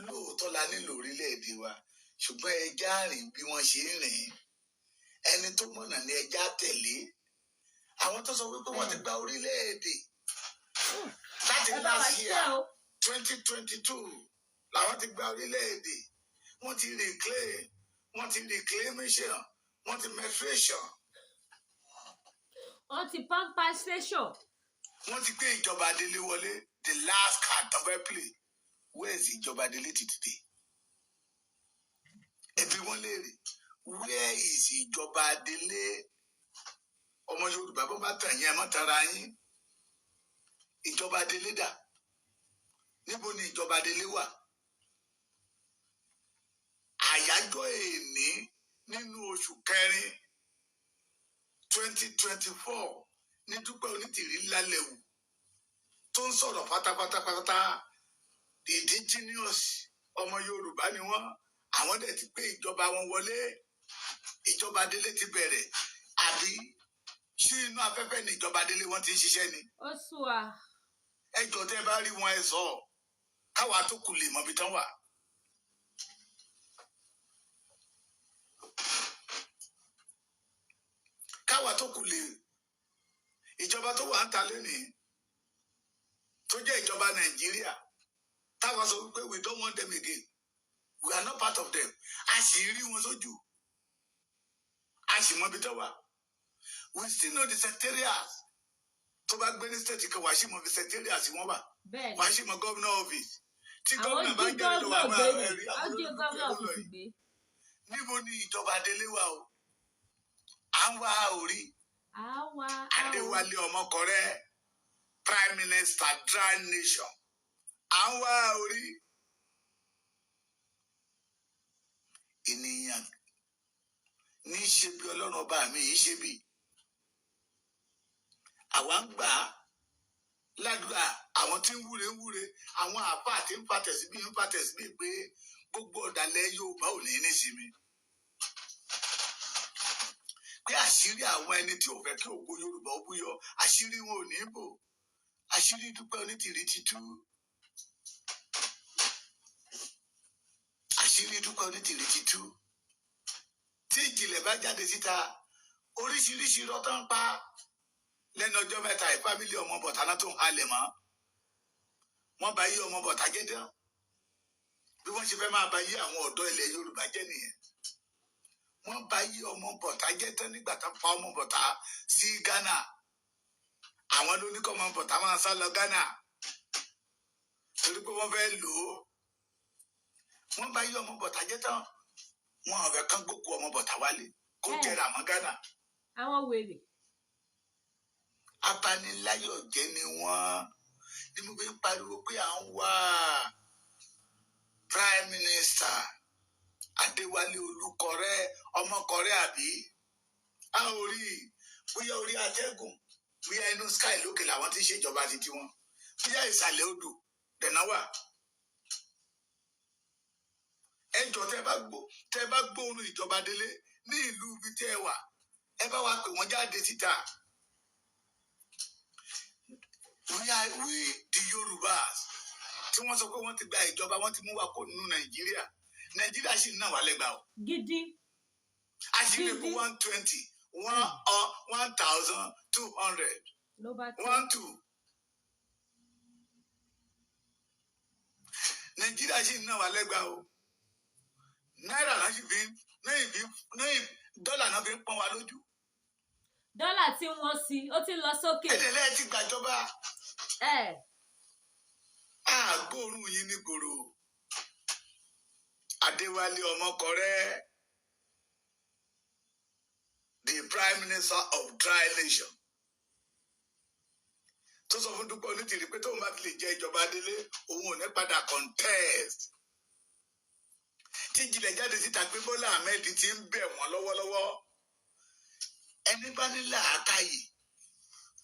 B: lóòótọ́ la nílò orílẹ̀-èdè wa ṣùgbọ́n ẹja rìn bí wọ́n ṣe ń rìn ẹni tó mọ̀nà ni ẹja tẹ̀lé àwọn tó sọ wípé wọ́n ti gba orílẹ̀-èdè láti last year 2022 làwọn ti gba orílẹ̀-èdè wọ́n ti reclaim wọ́n ti reclamation wọ́n ti menstruation.
A: wọ́n ti pampasation.
B: wọ́n ti gbé ìjọba Adélé wọlé the last card tó fẹ́ play where is ìjọba Adélé ti dìde ẹbí wọn léèrè where is ìjọba Adélé ọmọ Yorùbá bó bá tàn yín ẹ má tara yín ìjọba Adélé dà níbo ni ìjọba Adélé wà àyájọ́ èní nínú oṣù kẹrin 2024 ní Dúpẹ́ Onítìrí lálẹ́wù tó ń sọ̀rọ̀ pátápátápátá indigenous ọmọ Yorùbá ni wọ́n àwọn dẹ̀ ti pé ìjọba wọn wọlé ìjọba Adélé ti bẹ̀rẹ̀ àbí ṣé inú afẹ́fẹ́ ní ìjọba Adélé wọn ti ń ṣiṣẹ́ ni.
A: ó sùn à.
B: ẹjọ́ tẹ́ bá rí wọn ẹ sọ káwa tó kù lè mọ ibi tán wà. káwa tó kù lè ìjọba tó wà ń ta lónìí tó jẹ́ ìjọba Nàìjíríà táwa sọ wípé we don't want them again we are not part of them a sì rí wọn sójú a sì mọ ibi tó wà we still know the secretariat tó bá gbé ní state kan wàá sì mọ ibi secretariat wọn wà wàá sì mọ governor office tí gómìnà bá ń jẹ́ lọ́wọ́ àwọn ẹ̀rí àbúrò níbo ni ìjọba Adélé wà o à ń wá orí Adéwálé Ọmọkọrẹ prime minister dry nation à ń wá orí ènìyàn ní í ṣe bí Ọlọ́run ọba mi yìí ṣe bí àwa ń gbà á ládùúgbà àwọn tí ń wúre àwọn àpá àti ń pàtẹ́sí bí pé gbogbo ọ̀dàlẹ̀ Yorùbá ò ní nísinmi. Pé àṣírí àwọn ẹni tí ò fẹ́ kí ògo Yorùbá ó búyọ àṣírí wọn ò ní bò àṣírí Dúpẹ́ Onítìrí ti tú. Àṣírí Dúpẹ́ Onítìrí ti tú. Tí ìjìnlẹ̀ bá jáde síta oríṣiríṣi irọ́ tó ń pa lẹ́nu ọjọ́ mẹ́ta ìfámílì ọmọ bọ̀tá náà tó ń halẹ̀ mọ́. Wọ́n bá yí ọmọ bọ̀tá jẹ́ dán. Bí wọ́n ṣe fẹ́ máa bá yí àwọn ọ̀dọ́ ilẹ̀ Yorùbá jẹ́ nìyẹn. Wọ́n bá yí ọmọ bọ̀tá jẹ́ tán nígbà tó pa ọmọ bọ̀tá sí Ghana. Àwọn ló ní kọ́ ọmọ bọ̀tá máa sá lọ Ghana. Torí pé wọ́n fẹ́ lò ó. Wọ́n bá yí ọmọ bọ̀tá jẹ́ tán. Wọ́n ò fẹ́ kán gbókù ọmọ bọ̀tá wálé kó jẹrà mọ́ Ghana.
A: Àwọn wèrè.
B: Abaniláyọ̀jẹ́ ni wọ́n ní mo fi ń pariwo pé à ń wá Prime Minister Adéwálé Olúkọ̀rẹ́ ọmọkọ̀rẹ́ àbí a ò rí bóyá orí atẹ́gùn bóyá inú sky lókè làwọn tí ń ṣèjọba títí wọn bóyá ìsàlẹ̀ odò dẹ̀nà wà. Ẹjọ́ tẹ́ bá gbóòórùn ìjọba délé ní ìlú ibi tẹ́ ẹ wà ẹ bá wa pè wọ́n jáde síta. We the Yorùbás tí wọ́n sọ pé wọ́n ti gba ìjọba wọ́n ti mú wa kó nínú Nàìjíríà sì ń ná wa lẹ́gbàá o.
A: Gidi.
B: Àṣírí epo 120 1,200 12. Nàìjíríà sì ń ná wa lẹ́gbàá o. Náírà náà sì fi dọ́là náà fi ń pọ́n wa lójú.
A: Dọ́là tí wọ́n sí ó ti lọ sókè.
B: Ẹ̀dẹ̀lẹ́ ti gbàjọba. Àgbóòrùn yín ní gbòòrò. Adéwálé Ọmọkọ̀rẹ́, the Prime Minister of Dry Nation. Tó sọ fún Dúpẹ́ Onítìrí pé tóun bá ti lè jẹ ìjọba délé òun ò ní padà contest. Tí ìjìnlẹ̀ jáde síta pé Bọ́lá Ahmed ti ń bẹ̀ wọ́n lọ́wọ́lọ́wọ́. Ẹni bá ní làákàyè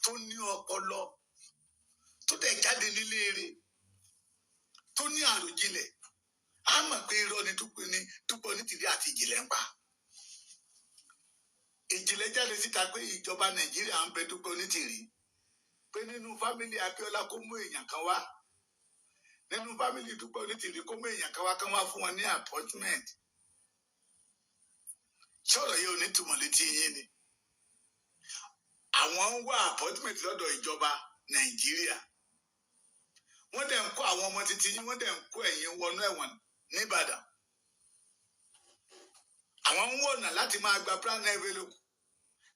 B: tó ní ọpọlọ tó dẹ̀ jáde nílé eré tó ní àròjinlẹ̀ á mọ̀ pé irọ́ ni Dúpẹ́ Onítìrí àti ìjìnlẹ̀ ń pa. Ìjìnlẹ̀ jáde síta pé ìjọba Nàìjíríà ń bẹ Dúpẹ́ Onítìrí pé nínú fámìlì Abíọ́lá kó mú èèyàn kan wá nínú fámìlì Dúpẹ́ Onítìrí kó mú èèyàn kan wá fún wọn ní appointment. Ṣọ́rọ̀ yìí ò ní túmọ̀ létí yín ni. Àwọn ń wá appointment lọ́dọ̀ ìjọba Nàìjíríà. Wọ́n dẹ̀ ń kó àwọn ọmọ títí yín wọ́n dẹ̀ ń kó ẹ̀yin wọnú ẹ̀wọ̀n n'Íbàdàn. Àwọn ń wọ̀nà láti máa gba plan envelope.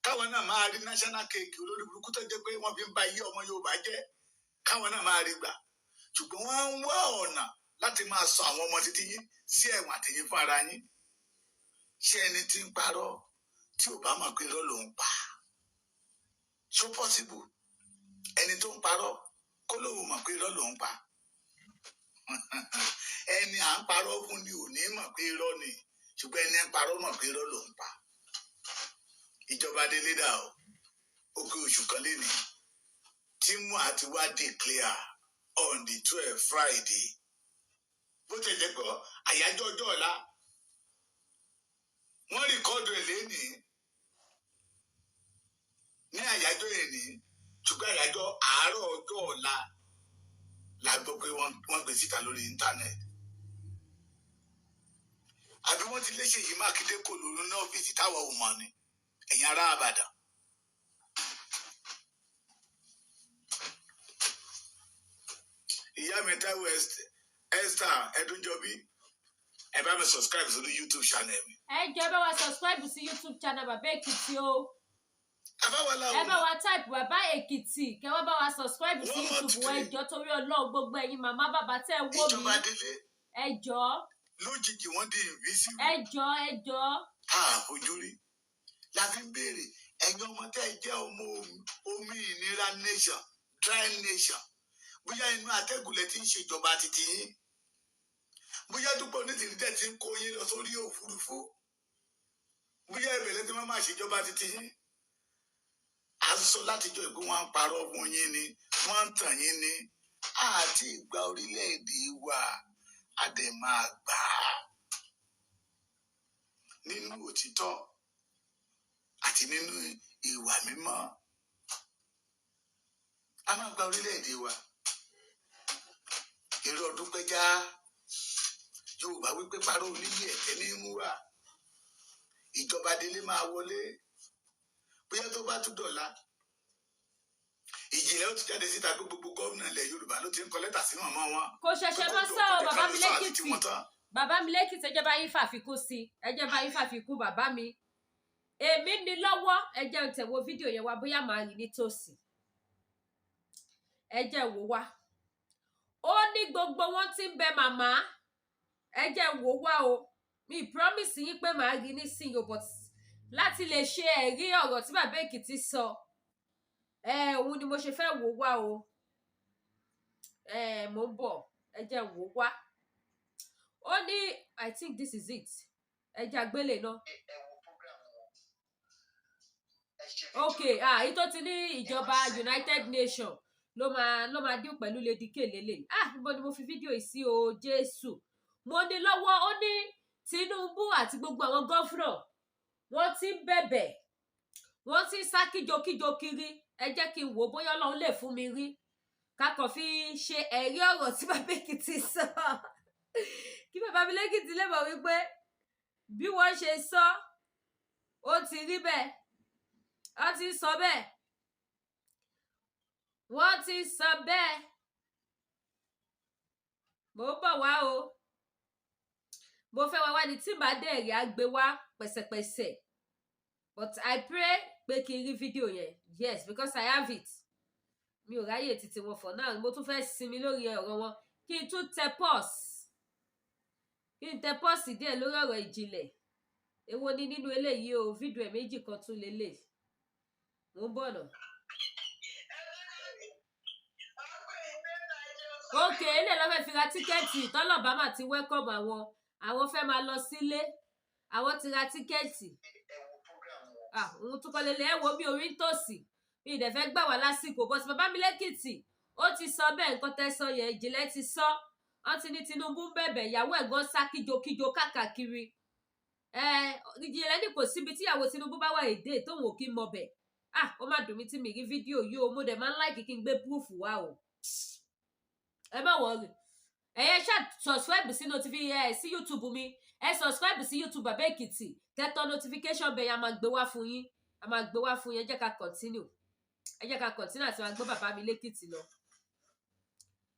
B: Káwọn náà máa rí national cake olórí burúkú tó jẹ́ pé wọ́n fi ń ba iye ọmọ Yorùbá jẹ́. Káwọn náà máa rí gbà. Ṣùgbọ́n wọ́n ń wá ọ̀nà láti máa sọ àwọn ọmọ títí yín sí ẹ̀wọ̀n àtẹ̀yìn fún ara yín. Ṣé ẹni tí ń parọ́ tí ò bá mọ̀ pé irọ́ ló ń pa? So possible ẹni tó ń parọ́ kó lóun mọ̀ pé irọ́ ló ń pa. Ẹni à ń parọ́ fún ni ò ní mọ̀ pé irọ́ ni ṣùgbọ́n ẹni ń parọ́ mọ̀ pé irọ́ ló ń pa. Ìjọba délé dà ó òkè oṣù kan lé ní tí mú àti wá declare on the 12th Friday bó ti jẹ́ pé àyájọ́ ọjọ́ ọ̀la wọ́n rìkọ́dù ẹ̀ lénìí ní àyájọ́ èní ṣùgbọ́n àyájọ́ àárọ̀ ọjọ́ ọ̀la la gbọ́ pé wọ́n gbé síta lórí íńtánẹ́ẹ̀tì. Àbí wọ́n ti léṣe yìí Mákindé kò lóru ní ọ́fíìsì táwọn ò mọ̀ ni ẹ̀yin ará Ìbàdàn. Ìyá mi Táíwò Esther Ẹdúnjọbí ẹ bá mi subscribe sórí YouTube channel mi.
A: Ẹ jẹ́ bá wa subscribe sí YouTube channel Bàbá Èkìtì o. Ẹ bá wa type Bàbá Èkìtì kẹ́ wá bá wa subscribe sí YouTube wọn ẹjọ́ torí Ọlọ́run gbogbo ẹ̀yin màmá bàbá tẹ́ ẹ wò mí. Ẹjọ́.
B: Lójijì wọ́n di invisible.
A: Ẹjọ́.
B: Ojú rí la fi ń béèrè ẹ̀yin ọmọ tẹ́ ẹ jẹ́ ọmọ Òmìnira nation Dry Nation bóyá inú àtẹ̀gùnlẹ̀ tí ń ṣèjọba títí yín bóyá Dúpẹ́ Onítìrí tẹ̀ tí ń kó yín lọ sórí òfurufú bóyá ìbẹ̀lẹ̀ tí wọ́n máa ṣèjọba títí yín a sọ látijọ́ ìpín wọn ń parọ́ fún yín ni wọ́n ń tàn yín ni àti ìgbà orílẹ̀-èdè wa a dẹ̀ máa gbà á nínú òtítọ́ àti nínú ìwà mímọ́. A máa gba orílẹ̀-èdè wa. Èrè ọdún pẹ́já Yorùbá wípé parọ́ oníyì ẹ̀kẹ́ ní mú wa. Ìjọba délé máa wọlé. Bóyá tó bá tún dọ̀la. Ìjìnlẹ̀ ó ti jáde síta pé gbogbo gómìnà ilẹ̀ Yorùbá ló ti ń kọ lẹ́tà sí màmá wọn.
A: Kò ṣẹ̀ṣẹ̀ mọ́ sọ ọ́ bàbá mi lẹ́kìtì. Bàbá mi lẹ́kìtì ẹ jẹ́ bá yín fàfikún sí. Ẹ jẹ́ bá yín fàfikún bàbá mi. Èmi ní lọ́wọ́ ẹ jẹ́ ń tẹ̀wọ́ fídíò yẹn wá bóyá màá rí nítòsí. Ẹ jẹ́ wò wá. Ó ní gbogbo wọn tí ń bẹ màmá. Ẹ jẹ́ wò wá o. Mi promise yín pé màá rí nísìnyí o, but láti lè ṣe ẹ̀rí ọ̀rọ̀ tí bàbá Èkìtì sọ. Òun ni mo ṣe fẹ́ wò wá o. Mo ń bọ̀. Ẹ jẹ́ wò wá. Ó ní I think this is it. Ẹ jẹ́ àgbélé náà. Okay, èyí tó ti ní ìjọba United Nations ló máa dín pẹ̀lú Lady K lélẹ̀. Níbo ni mo fi fídíò yìí sí o Jésù. Mo ní lọ́wọ́ ó ní Tinubu àti gbogbo àwọn gọ́fúnà wọ́n ti ń bẹ̀bẹ̀ wọ́n ti ń sá kíjokíjo kiri. Ẹ jẹ́ kí n wò bóyá Ọlọ́run lè fún mi rí kákan fi ṣe ẹ̀rí ọ̀rọ̀ tí bàbá Èkìtì sọ kí bàbá mi lẹ́kìtì lè mọ̀ wípé bí wọ́n ṣe sọ ó ti rí bẹ́ẹ̀ wọ́n ti sọ bẹ́ẹ̀ wọ́n ti sọ bẹ́ẹ̀. Mo bọ̀ wá o mo fẹ́ wá ní tí màá dẹ̀ rí àgbé wá pẹ̀sẹ̀pẹ̀sẹ̀ but I pray pé kí n rí fídíò yẹn yes because I have it. Mi ò ráyè títí wọn for now mo tún fẹ́ sinmi lórí ọ̀rọ̀ wọn kí n tún tẹ pause díẹ̀ lórí ọ̀rọ̀ ìjìnlẹ̀. Èwo ni nínú eléyìí o fídíò ẹ̀ méjì kan tún lélẹ̀. Mo ń bọ̀ nà. Ok ilé lọ́ fẹ́ fi ra tíkẹ́ẹ̀tì tọ́lọ̀bámà ti welcome àwọn fẹ́ máa lọ sílé àwọn ti ra tíkẹ́ẹ̀tì. Òun tún kọ́ lélẹ̀ ẹ wo bí orí ń tòsí mi ìdẹ̀ fẹ́ gbà wá lásìkò bọ́sì bàbá mi lẹ́kìtì ó ti sọ bẹ́ẹ̀ nǹkan tẹ́ sọ yẹn ìjìnlẹ̀ ti sọ wọ́n ti ní Tinubu ń bẹ̀bẹ̀ ìyàwó ẹ̀gbọ́n sá kíjokíjo káàkiri. Ìjìnlẹ̀ ní kò síbi tíyàwó Tinubu bá wà èdè tóun ò kí mọ bẹ̀. Ó má dùn mí tí mi rí fídíò yìí o mo dẹ̀ máa ń láìkí kí n gbé púrúfù wá o. Ẹ má wọrí ẹ̀yẹ ṣáà subscribe sí YouTube mi ẹ subscribe sí YouTube bàbá Èkìtì tẹ́tọ́ notification bell a máa gbé wá fún yín ẹ jẹ́ ká continue àti máa gbọ́ bàbá mi lẹ́kìtì lọ.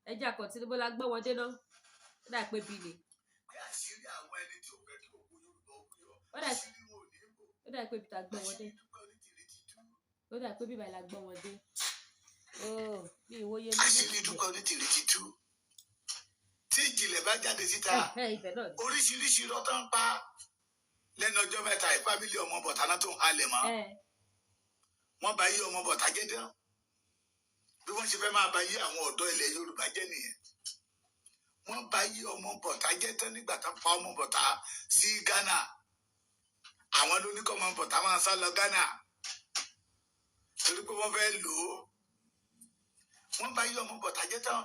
A: Ẹ jẹ́ ká continue bó la gbọ́ wọn dé náà ó dà pé bí ni. Ó dà pé bí ta gbọ́ wọn dé ó dà pé bíbá la gbọ́ wọn dé. Bí ìwòye mi.
B: Àṣírí dúpẹ́ onítìrìtì tú tí ìjìnlẹ̀ bá jáde síta oríṣiríṣi rọ́tọ́ ń pa lẹ́nu ọjọ́ mẹ́ta ìfábílì ọmọ bọ̀tá náà tó ń halẹ̀ mọ́ wọ́n bá yí ọmọ bọ̀tá jẹ́ dán bí wọ́n ṣe fẹ́ máa bá yí àwọn ọ̀dọ́ ilẹ̀ Yorùbá jẹ́ nìyẹn wọ́n bá yí ọmọ bọ̀tá jẹ́ tán nígbà tó pa ọmọ bọ̀tá sí Ghana àwọn ló ní kọ́ ọmọ bọ̀tá máa sá lọ Ghana torí pé wọ́n fẹ́ lò ó wọ́n bá yí ọmọ bọ̀tá jẹ́ tán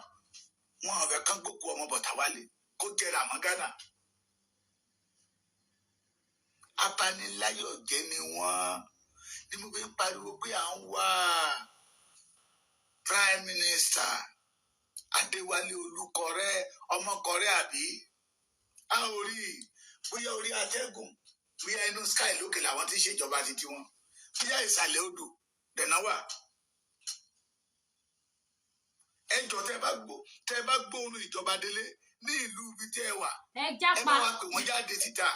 B: wọn ọ̀rẹ́ kan gbókù ọmọ bọ̀tá wálé kó jẹrà mọ́ Ghana abaniláyọ̀jẹ́ ni wọ́n ní mo fi ń pariwo pé à ń wá Prime Minister Adéwálé Olúkọ̀rẹ́ ọmọkọ̀rẹ́ àbí a ò rí bóyá orí atẹ́gùn bóyá inú sky lókè làwọn ti ṣèjọba ti tiwọn bóyá ìsàlẹ̀ odò dẹ̀nà wà. Ẹjọ́ tẹ́ bá gbóòórùn ìjọba délé ní ìlú ibi tí ẹ wà ẹ bá wa pè wọ́n jáde síta.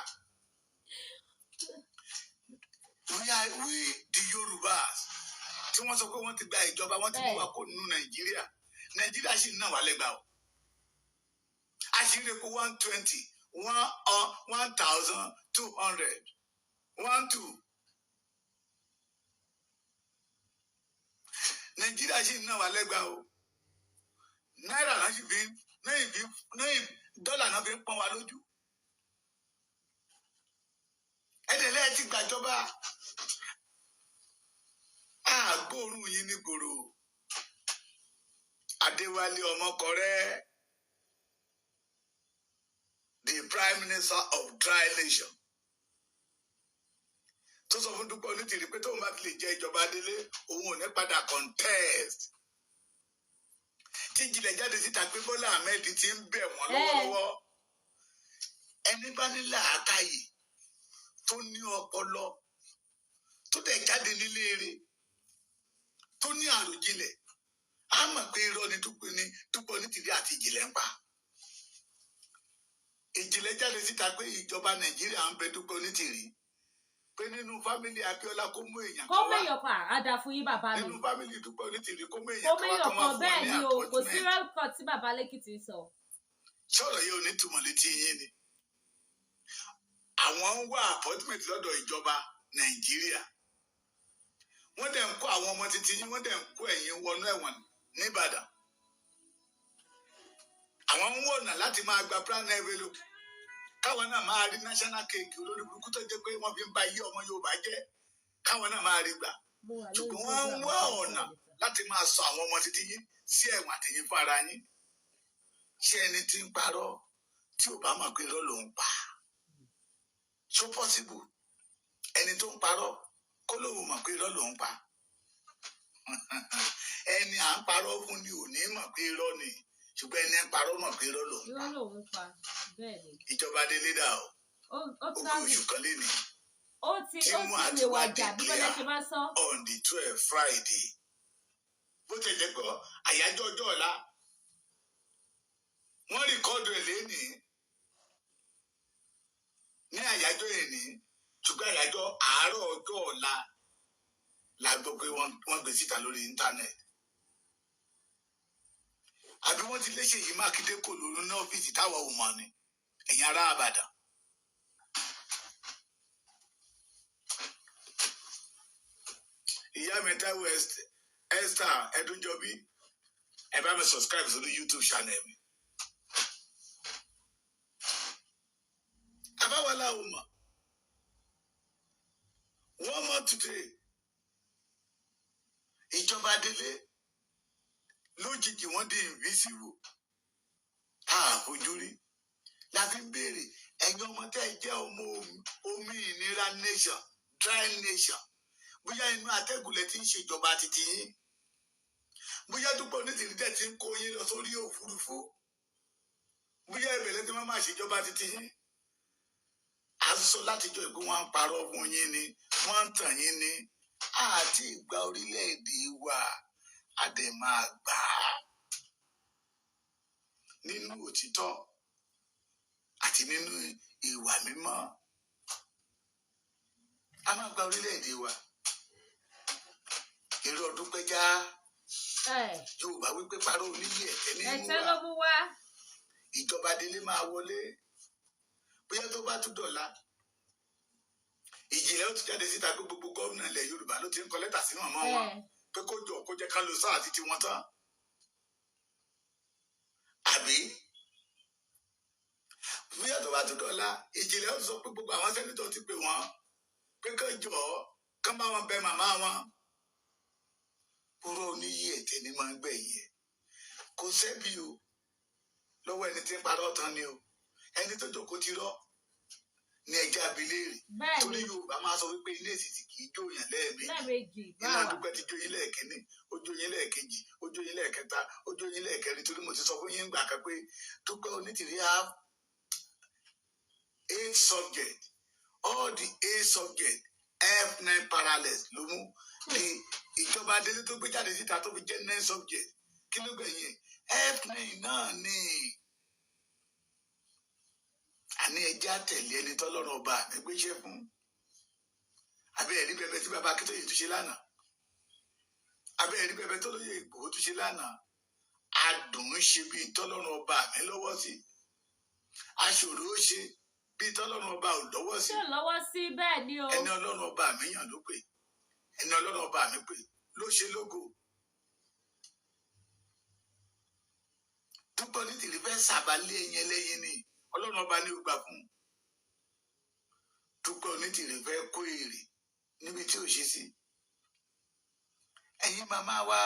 B: We the Yorùbás tí wọ́n sọ pé wọ́n ti gba ìjọba wọ́n ti mú wa kó nínú Nàìjíríà sì ń ná wa lẹ́gbàá o. Àṣírí epo 120 1,200 12. Nàìjíríà sì ń ná wa lẹ́gbàá o. Náírà náà sì fi dọ́là náà fi ń pọ́n wa lójú. Ẹ̀dẹ̀lẹ́ ti gbàjọba àgbóòrùn yín nígboro Adéwálé Ọmọkọrẹ́, the Prime Minister of Dry Nation, tó sọ fún Dúpẹ́ Onítìrí pé tóun bá ti lè jẹ ìjọba délé òun ò ní padà contest. Tí ìjìnlẹ̀ jáde síta pé Bọ́lá Ahmed ti ń bẹ̀ wọ́n lọ́wọ́lọ́wọ́. Ẹni bá ní làákàyè tó ní ọpọlọ tó dẹ̀ jáde nílé eré tó ní àròjinlẹ̀ á mọ̀ pé irọ́ ni Dúpẹ́ Onítìrí àti ìjìnlẹ̀ ń pa. Ìjìnlẹ̀ jáde síta pé ìjọba Nàìjíríà ń bẹ Dúpẹ́ Onítìrí pé nínú fámìlì Abíọ́lá kó mú èèyàn kan wá.
A: Kó méyàn pa àdá fún yín bàbá mi.
B: Nínú fámìlì Dúpẹ́ Onítìrí kó mú èèyàn kan wá tó
A: kan
B: máa fún
A: bẹ́ẹ̀
B: ní
A: ni o, kò sí
B: appointment.
A: rẹ́kọ̀ tí bàbá Lẹ́kìtì sọ.
B: Ṣọ́rọ̀ yìí ò ní túmọ̀ létí yín ni. Àwọn ń wá appointment lọ́dọ̀ ìjọba Nàìjíríà. Wọ́n dẹ̀ ń kó àwọn ọmọ títí yín, wọ́n dẹ̀ ń kó ẹ̀yin wọnú ẹ̀wọ̀n n'Íbàdàn. Àwọn ń wọ̀nà láti máa gba prime envelope. Káwọn náà máa rí national cake olórí burúkú tó jẹ́ pé wọ́n fi ń ba iye ọmọ Yorùbá jẹ́. Káwọn náà máa rí gbà. Ṣùgbọ́n wọ́n ń wá ọ̀nà láti máa sọ àwọn ọmọ títí yín sí ẹ̀wọ̀n àtẹ̀yìn fún ara yín. Ṣé ẹni tí ń parọ́ tí ò bá mọ̀ pé irọ́ ló ń pa? So possible ẹni tó ń parọ́ kó lóun mọ̀ pé irọ́ ló ń pa? Ẹni à ń parọ́ fún ni ò ní mọ̀ pé irọ́ ni, ṣùgbọ́n ẹni ń parọ́ mọ̀ pé irọ́ ló ń pa.
A: Irọ́ lòun pa bẹ́ẹ̀ ni.
B: Ìjọba délé dà o.
A: Ó
B: Ó
A: ti
B: kú oṣù kan lé ní.
A: ó ti lè wà jà bí Bọ́lá ṣe máa sọ.
B: On the 12th Friday. Bó ti jẹ́ pé àyájọ́ ọjọ́ ọ̀la wọ́n rìkọ́dù ẹ̀ lénìí ní àyájọ́ èní, ṣùgbọ́n àyájọ́ àárọ̀ ọjọ́ ọ̀la la gbọ́ pé wọ́n gbé síta lórí íńtánẹ́ẹ̀tì. Àbí wọ́n ti léṣe yìí Mákindé kò lóru ní ọ́fíìsì táwọn ò mọ̀ ni, ẹ̀yin ará Ìbàdàn. Ìyá mi Táíwò Esther Ẹdúnjọbí, ẹ bá mi subscribe sórí YouTube channel mi. Abáwọlá ò mọ̀. One more today. Ìjọba délé lójijì wọ́n di invisible. Àfojú rí. La fi ń béèrè ẹ̀yin ọmọ tẹ́ ẹ jẹ́ ọmọ omi ìnira nation, dry nation. Bóyá inú atẹ́gùnlẹ̀ ti ń ṣèjọba títí yín. Bóyá Dúpẹ́ Onítìrí tẹ̀ ti ń kó yín lọ sórí òfurufú. Bóyá ìbẹ̀lẹ̀ tí wọ́n máa ṣèjọba títí yín. À ń sọ látijọ́ ìgbó wọn ń parọ́ fún yín ni, wọ́n ń tàn yín ni. Àti ìgbà orílẹ̀-èdè wa a dẹ̀ máa gbà á nínú òtítọ́ àti nínú ìwà mímọ́. A máa gba orílẹ̀-èdè wa. Èrò ọdún pẹ́já. Yorùbá wípé parọ́ oníyè ẹ̀tẹ́ ní ìmúra.
A: Ẹ̀tẹ́ ló mú wá.
B: Ìjọba délé máa wọlé. Bóyá tó bá tún dọ̀la. Ìjìnlẹ̀ ó ti jáde síta pé gbogbo gómìnà ilẹ̀ Yorùbá ló ti ń kọ lẹ́tà sí màmá wọn pé kó jọ kó jẹ́ ká lo sáà títí wọn tán. Àbí bóyá tó bá tún dọ̀la Ìjìnlẹ̀ ó sọ pé gbogbo àwọn sẹ́nitọ̀ ti pè wọ́n pé kó jọ kán bá wọn bẹ màmá wọn. Kúrò oníyè ẹ̀tẹ́ ni máa ń gbẹ̀yìn ẹ̀. Kò sẹ́bi o lọ́wọ́ ẹni tí ń parọ́ tán ni o. Ẹni tó jókòó ti rọ́ ní ẹja abiléèrè. Torí Yorùbá máa sọ wípé ilé ìsìtì kì í jóyàn lẹ́ẹ̀mejì. Iná Dúpẹ́ ti jó yín lẹ́ẹ̀kínní, ó jó yín lẹ́ẹ̀kejì, ó jó yín lẹ́ẹ̀kẹta, ó jó yín lẹ́ẹ̀kẹrin. Torí mo ti sọ fún yín gbà kan pé Dúpẹ́ Onítìrí have 8 subjects. All the 8 subjects F9 parallels ló mú. Ní ìjọba délé tó gbé jáde síta tó fi jẹ́ 9 subjects. Kí ló gbẹ̀yìn F9 náà ni. Àní ẹjẹ́ àtẹ̀lé ẹni tọ́lọ́run ọba mi gbéṣẹ́ fún. Abẹ́ ẹ̀rí bẹbẹ tí bàbá Akíntóyè tún ṣe lánàá. Abẹ́ ẹ̀rí bẹbẹ tó lóye Ìgbòho tún ṣe lánàá. Adùn ń ṣe bíi tọ́lọ́run ọba mi lọ́wọ́ sí. Aṣòro ó ṣe bíi tọ́lọ́run ọba ò lọ́wọ́ sí.
A: Ṣé lọ́wọ́ sí bẹ́ẹ̀ ni o?
B: Ẹni Ọlọ́run ọba mi yàn ló pè. Ẹni Ọlọ́run ọba mi pè ló ṣe lógo. Dúpẹ́ Onítìrí fẹ́ sàbálẹ̀ ẹyin ẹlẹ́yin ni. Ọlọ́run ọba ní ó gbà fún. Dúpẹ́ Onítìrí fẹ́ kó èrè níbi tí ò ṣe sí. ẹ̀yin màmá wa,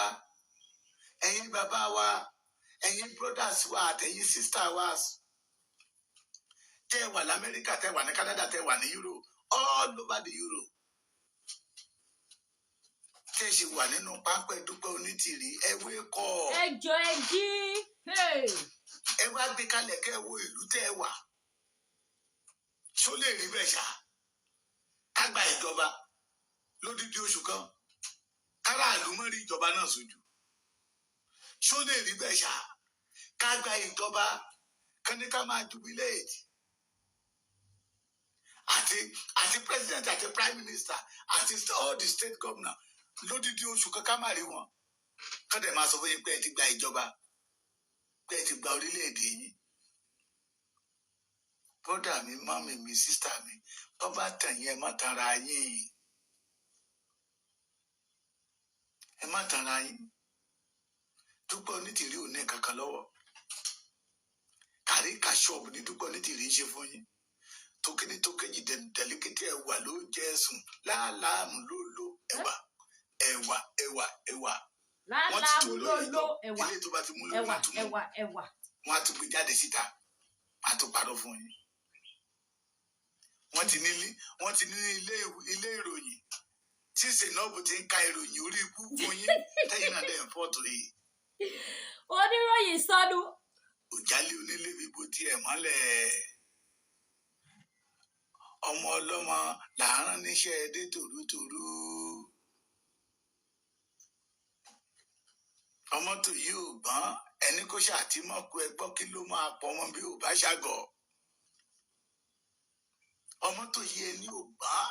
B: ẹ̀yin bàbá wa, ẹ̀yin brothers wa àtẹ̀yin sister wa tẹ́ wà l'Amẹ́ríkà, tẹ́ wà ní Canada, tẹ́ wà ní Europe, all over the Europe, tẹ́ ṣe wà nínú páńpẹ́ Dúpẹ́ Onítìrí, ẹ wékọ̀.
A: ẹ jọ ẹ jí.
B: ẹ wá gbé kalẹ̀ kẹ́ wo ìlú tẹ́ wà. ṣó lè rí bẹ́ẹ̀ ṣá? ká gba ìjọba lódìdí oṣù kan, káràlú mọ́ rí ìjọba náà sójú. ṣó lè rí bẹ́ẹ̀ ṣá? ká gba ìjọba kan ní ká máa jubilate. àti president àti prime minister àti all the state governor lódìdí oṣù kan ká má rí wọn. ká dẹ̀ máa sọ fún yín pé ẹ ti gba ìjọba, pé ẹ ti gba orílẹ̀-èdè yín. bọ́dà mi, mọ́mì mi, sísítà mi, tó bá tàn yín ẹ má tanra yín. ẹ má tanra yín. Dúpẹ́ Onítìrí ò ní kankan lọ́wọ́. kàríkà ṣọ́ọ̀bù ní Dúpẹ́ Onítìrí ń ṣe fún yín. tókìní tókèjì dẹ̀líkìtì ẹ̀wà ló jẹ́ ẹ̀sùn láàlámù lóló ẹ̀wà ẹ̀wà ẹ̀wà ẹ̀wà.
A: láàlámù lóló ẹ̀wà
B: ilé tó bá ti mú lórí wọn á tún mú. wọn á tún gbé jáde síta, wọn á tún parọ́ fún yín. wọ́n ti ní ilé ìròyìn tí Zainab ti ń ka ìròyìn orí ikú fún yín tẹ́yìn náà dẹ̀ ń fọ́tò yìí.
A: oníròyìn sọnù.
B: òjálé onílé bíbo tiẹ̀ mọ́lẹ̀. ọmọ ọlọ́mọ làárọ̀ níṣẹ́ dé tòrútòrú. ọmọ tó yí ò gbọ́n ẹni kó ṣàtìmọ́kù ẹgbọ́n kí ló máa pọ̀ ọmọ bí ò bá ṣàgọ̀. ọmọ tó yí ẹni ò gbọ́n.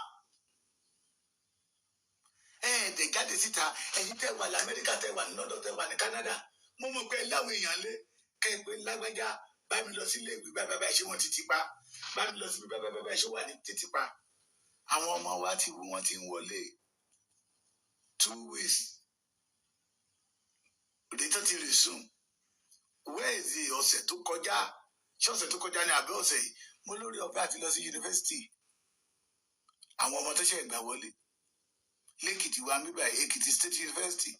B: ẹ̀ẹ́dẹ̀ jáde síta, ẹ̀yin tẹ́ wà l'Amẹ́ríkà, tẹ́ wà ní London, tẹ́ wà ní Canada. mo mọ̀ pé láwọn èèyàn lé kẹ́ ẹ pé lágbájá bá mi lọ sílé ìwé bábá ṣé wọ́n ti ti pa, bá mi lọ síbi bábá ṣé wà ní títí pa. àwọn ọmọ wa ti wú, wọ́n ti ń wọlé 2 weeks. òde tó ti resume. wẹ́ẹ̀sì ọ̀sẹ̀ tó kọjá, ṣé ọ̀sẹ̀ tó kọjá ní àbẹ́ ọ̀sẹ̀ yìí, mo lórí ọ̀fẹ́ àti lọ sí yunifásitì. àwọn ọmọ tó ṣe gbà wọlé lẹ́kìtì wa níbà Èkìtì State University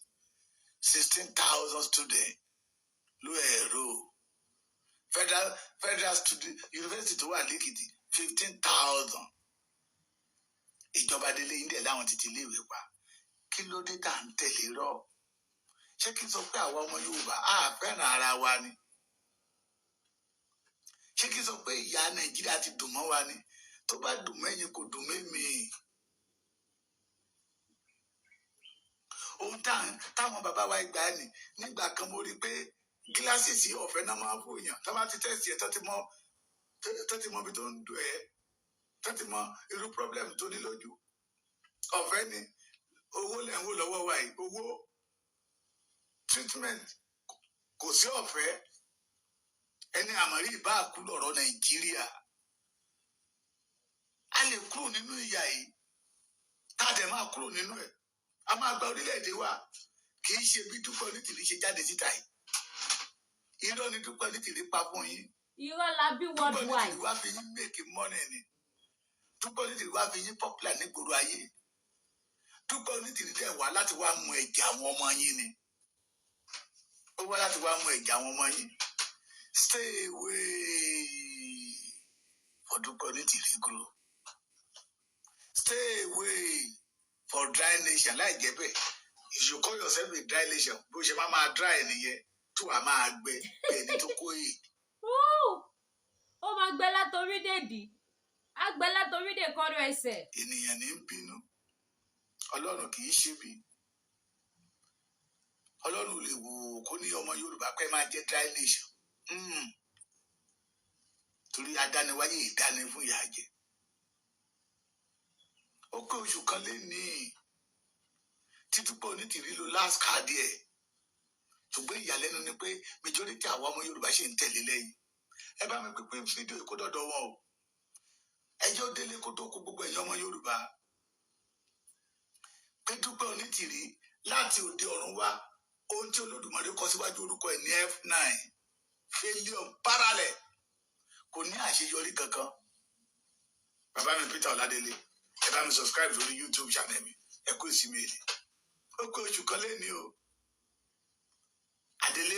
B: 16,000 students ló ẹ̀rọ. Federal student university tó wà lẹ́kìtì 15,000. ìjọba délé India láwọn ti iléèwé pa. kí ló dé tá à ń tẹ̀lé rọ? ṣé kí n sọ pé àwa ọmọ Yorùbá á fẹ́ràn ara wa ni? ṣé kí n sọ pé ìyà Nàìjíríà ti dùn mọ́ wa ni? tó bá dùn mẹ́yìn kò dùn mẹ́mí. ohun táwọn bàbá wa gbà ní nígbà kan mo rí i pé gíláṣìsì ọ̀fẹ́ náà máa ń fòyàn tó bá ti tẹ̀sí ẹ̀ tó ti mọ ibi tó ń dùn ẹ́, tó ti mọ irú pọ́blẹ́mù tó ní lójú. ọ̀fẹ́ ni owó lẹ̀ ń wò lọ́wọ́ wa yìí, owó treatment kò sí ọ̀fẹ́. ẹni àmọ̀rí ìbá àkú lọ̀rọ̀ Nàìjíríà. a lè kúrò nínú ìyà yìí, tá a dẹ̀ máa kúrò nínú ẹ̀. a máa gba orílẹ̀-èdè wa. kì í ṣe bí Dúpẹ́ Onítìrí ṣe jáde síta yìí. irọ́ ni Dúpẹ́ Onítìrí pa fún yín.
A: irọ́ la bí worldwide.
B: Dúpẹ́ Onítìrí wá fi yín make money ni. Dúpẹ́ Onítìrí wá fi yín popular nígboro ayé. Dúpẹ́ Onítìrí dẹ̀ wá láti wá mu ẹ̀jẹ̀ àwọn ọmọ yín ni. ó wá láti wá mu ẹ̀jẹ̀ àwọn ọmọ yín. Stay away for Dúpẹ́ Onítìrí group. Stay away for dry nation. láì jẹ́ bẹ́ẹ̀, if you call yourself a dry nation, bó ṣe máa dry nìyẹn tó wàá máa gbẹ ẹni tó kó yìí.
A: ó máa gbẹ látorí dèdí, á gbẹ látorí dè kọ́rọ̀ ẹsẹ̀.
B: ènìyàn ní ń bínú, Ọlọ́run kì í ṣe bí. Ọlọ́run lè wò kó ní ọmọ Yorùbá pé máa jẹ́ dry nation. torí adániwáyé ìdáni fún ìyà jẹ. ó pé oṣù kan lé ní tí Dúpẹ́ Onítìrí lo last card ẹ̀. ṣùgbọ́n ìyàlẹ́nu ni pé majority àwọn ọmọ Yorùbá ṣe ń tẹ̀lé lẹ́yìn. ẹ bá mi pín fídíò kó dọ̀dọ̀ wọn o. ẹjọ́ délé kó tó kó gbogbo ẹ̀yàn ọmọ Yorùbá. pé Dúpẹ́ Onítìrí láti òde ọ̀run wá, ohun tí Olódùmarè kọ síwájú orúkọ ẹ̀ ní F9 failure parallel, kò ní àṣeyọrí kankan. bàbá mi Peter Ọládélé, ẹ bá mi subscribe lórí YouTube channel mi, ẹ kú ìsinmi èdè. ó kó oṣù kan lẹ́ni o Adélé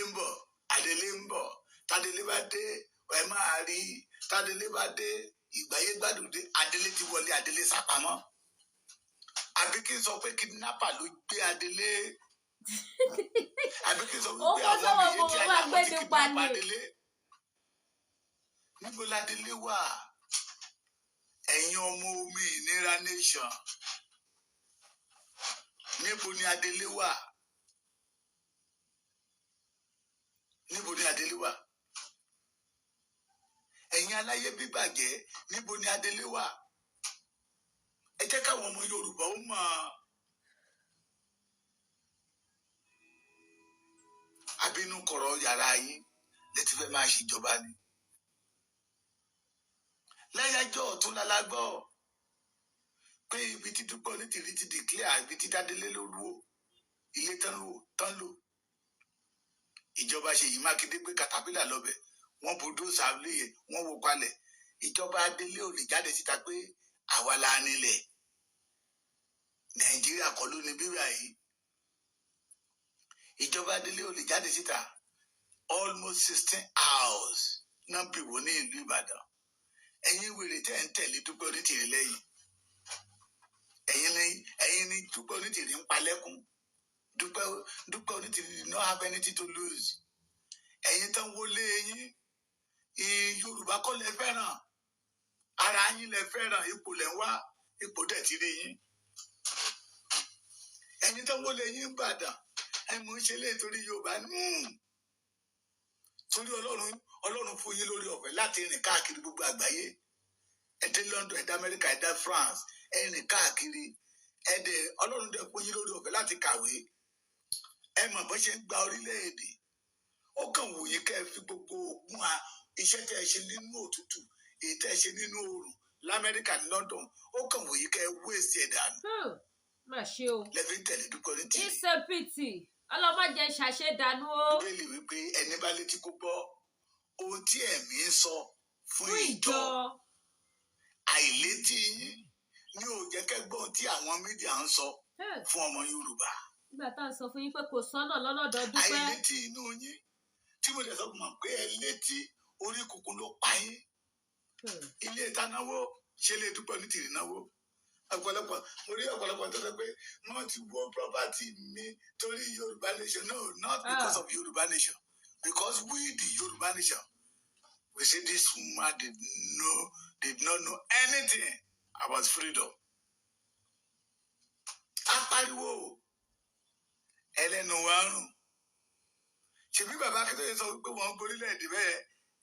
B: ń bọ̀ tádélé bá dé ẹ máa rí tádélé bá dé ìgbáyé gbádùn dé Adélé ti wọlé Adélé sápamọ́ àbí kí n sọ pé kidnapper ló gbé Adélé àbí kí n sọ pé àwọn méjèèjì aláwọ̀ ti kidnap Adélé níbo ládélé wà ẹ̀yin ọmọ Òmìnira nation níbo ni Adélé wà níbo ni Adélé wà ẹ̀yin aláyé bíbàjẹ́ níbo ni Adélé wà ẹ jẹ́ káwọn ọmọ Yorùbá ó mọ̀ àbínú kọ̀rọ̀ yàrá yín lẹ́tí fẹ́ máa ṣèjọba ni láyájọ́ ọ̀tún lálágbọ́ pé ibi tí Dúpẹ́ Onítìrí ti declare ibi tí Adélé ló rú ilé tán lò ìjọba Ṣèyí Mákindé gbé katapila lọ́bẹ̀ wọ́n bulldoze àléyé wọ́n wó palẹ̀ ìjọba Adélé ò lè jáde síta pé àwa la nílẹ̀ Nàìjíríà kọ́ ló ní bíbá yìí ìjọba Adélé ò lè jáde síta almost 16 hours náà bí wọ́n ní ìlú Ìbàdàn ẹ̀yin wèrè tẹ́ ń tẹ̀lé Dúpẹ́ Onítìrí lẹ́yìn ẹ̀yin ni Dúpẹ́ Onítìrí ń palẹ́kùn Dúpẹ́ Onítìrí did not have anything to lose ẹ̀yin tán wọlé yín Yorùbá kọ́ lẹ fẹ́ràn ara yín lẹ fẹ́ràn ipò lẹ ń wá ipò dẹ̀ ti rí yín ẹ̀yin tán wọlé yín Ìbàdàn ẹ̀ mú ṣe lé torí Yorùbá torí Ọlọ́run fún yín lórí ọ̀fẹ́ láti rìn káàkiri gbogbo àgbáyé ẹ dé London ẹ dé Amẹ́ríkà ẹ dé France ẹ rìn káàkiri ẹ dé Ọlọ́run dẹ̀ fún yín lórí ọ̀fẹ́ láti kàwé ẹ mọ̀ bó ṣe ń gba orílẹ̀-èdè ó kàn wù yín kẹ́ ẹ fi gbogbo ògùn iṣẹ́ tẹ́ ẹ ṣe nínú òtútù èyí tẹ́ ẹ ṣe nínú oòrùn l'Amẹ́ríkà ní London ó kàn wù yín kẹ́ ẹ wéèsì ẹ̀ dànù.
A: má ṣe o
B: lẹ́fí ń tẹ̀lé Dúpẹ́ Onítìrí.
A: ìsèpìtì ọlọ́mọdé ṣàṣedànù o.
B: bẹ́ẹ̀ni wípé ẹni bá létí kó gbọ́ ohun tí ẹ̀mí ń sọ fún ìjọ àìlétí yín ní ò jẹ́ kẹ́gbọ́n tí àwọn mídíà ń sọ fún ọmọ Yorùbá.
A: nígbà tá a sọ fún yín pé kò sọ́nà lọ́lọ́dọ̀ Dúpẹ́.
B: àìlétí inú yín tí mo lè sọ fún wọn pé ẹ létí orí kùkù ló pa yín. ilé ìtanáwó ṣe lè Dúpẹ́ Onítìrí náwó ọ̀pọ̀lọpọ̀ mo rí ọ̀pọ̀lọpọ̀ tó sọ pé wọ́n ti wọ property mi torí Yorùbá nation no not because of Yorùbá nation because we the Yorùbá nation we say this woman did not know anything about freedom. apariwo ẹlẹ́nu wa rùn ṣèbí bàbá Akíntóyè sọ pé wọ́n gborílẹ̀-èdè bẹ́ẹ̀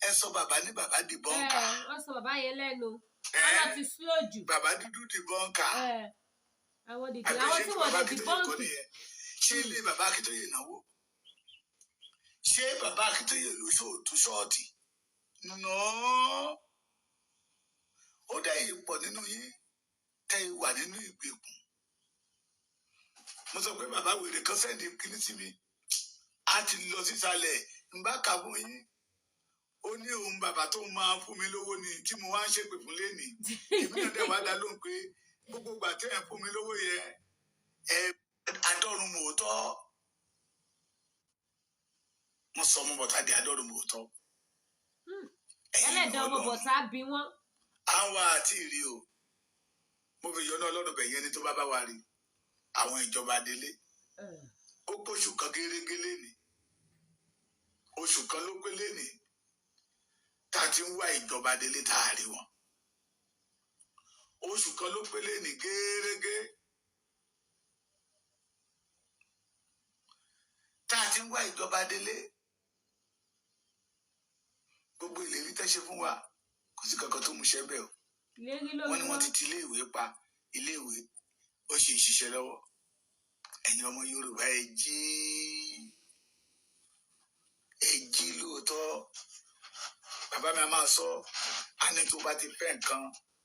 B: ẹ sọ bàbá ní bàbá di bọ́ǹkà.
A: wọ́n sọ bàbá yẹn lẹ́nu wọ́n ti slow jù.
B: bàbá dúdú di bọ́ǹkà.
A: àwọn tí wọ́n lè di bọ́ǹkì.
B: ṣé ilé bàbá Akíntóyè náwó ṣé bàbá Akíntóyè ló ṣòótú ṣọ́ọ̀tì nọ́ọ́ ó dẹ̀ yìí pọ̀ nínú yín tẹ́ ẹ wà nínú ìgbèkùn. mo sọ pé bàbá wèrè kan sẹ́ndì kìíní sí mi a ti lọ sísàlẹ̀ ń bá kà fún yín ó ní òun bàbá tó máa fún mi lówó ni tí mo wá ń ṣépè fún lẹ́nìí èmi náà dẹ̀ wá dá lóhùn pé gbogbo ìgbà tí ẹ̀ fún mi lówó yẹn ẹ adọ́run mòótọ́ mo sọ ọmọ bọ̀tá di adọ́run mòótọ́.
A: ẹlẹ́dàá ọmọ bọ̀tá bí wọ́n.
B: àwọn àti ìrì o mo fi yọ náà lọ́dọ̀ bẹ̀yẹn ni tó bá bá wa rí àwọn ìjọba délé ó kóṣù kan gérégé léni oṣù kan ló pé léni tá a ti ń wá ìjọba délé tá a rí wọn oṣù kan ló pé léni gérégé tá a ti ń wá ìjọba délé gbogbo ìlérí tẹ́ ṣe fún wa kò sí kankan tó mú ṣẹ́ bẹ́ẹ̀ o wọ́n ní wọ́n ti ti iléèwé pa iléèwé ó ṣe ìṣiṣẹ́ lọ́wọ́ ẹ̀yin ọmọ Yorùbá ẹ jí lóòótọ́ bàbá mi a máa sọ á ní tó bá ti fẹ́ nǹkan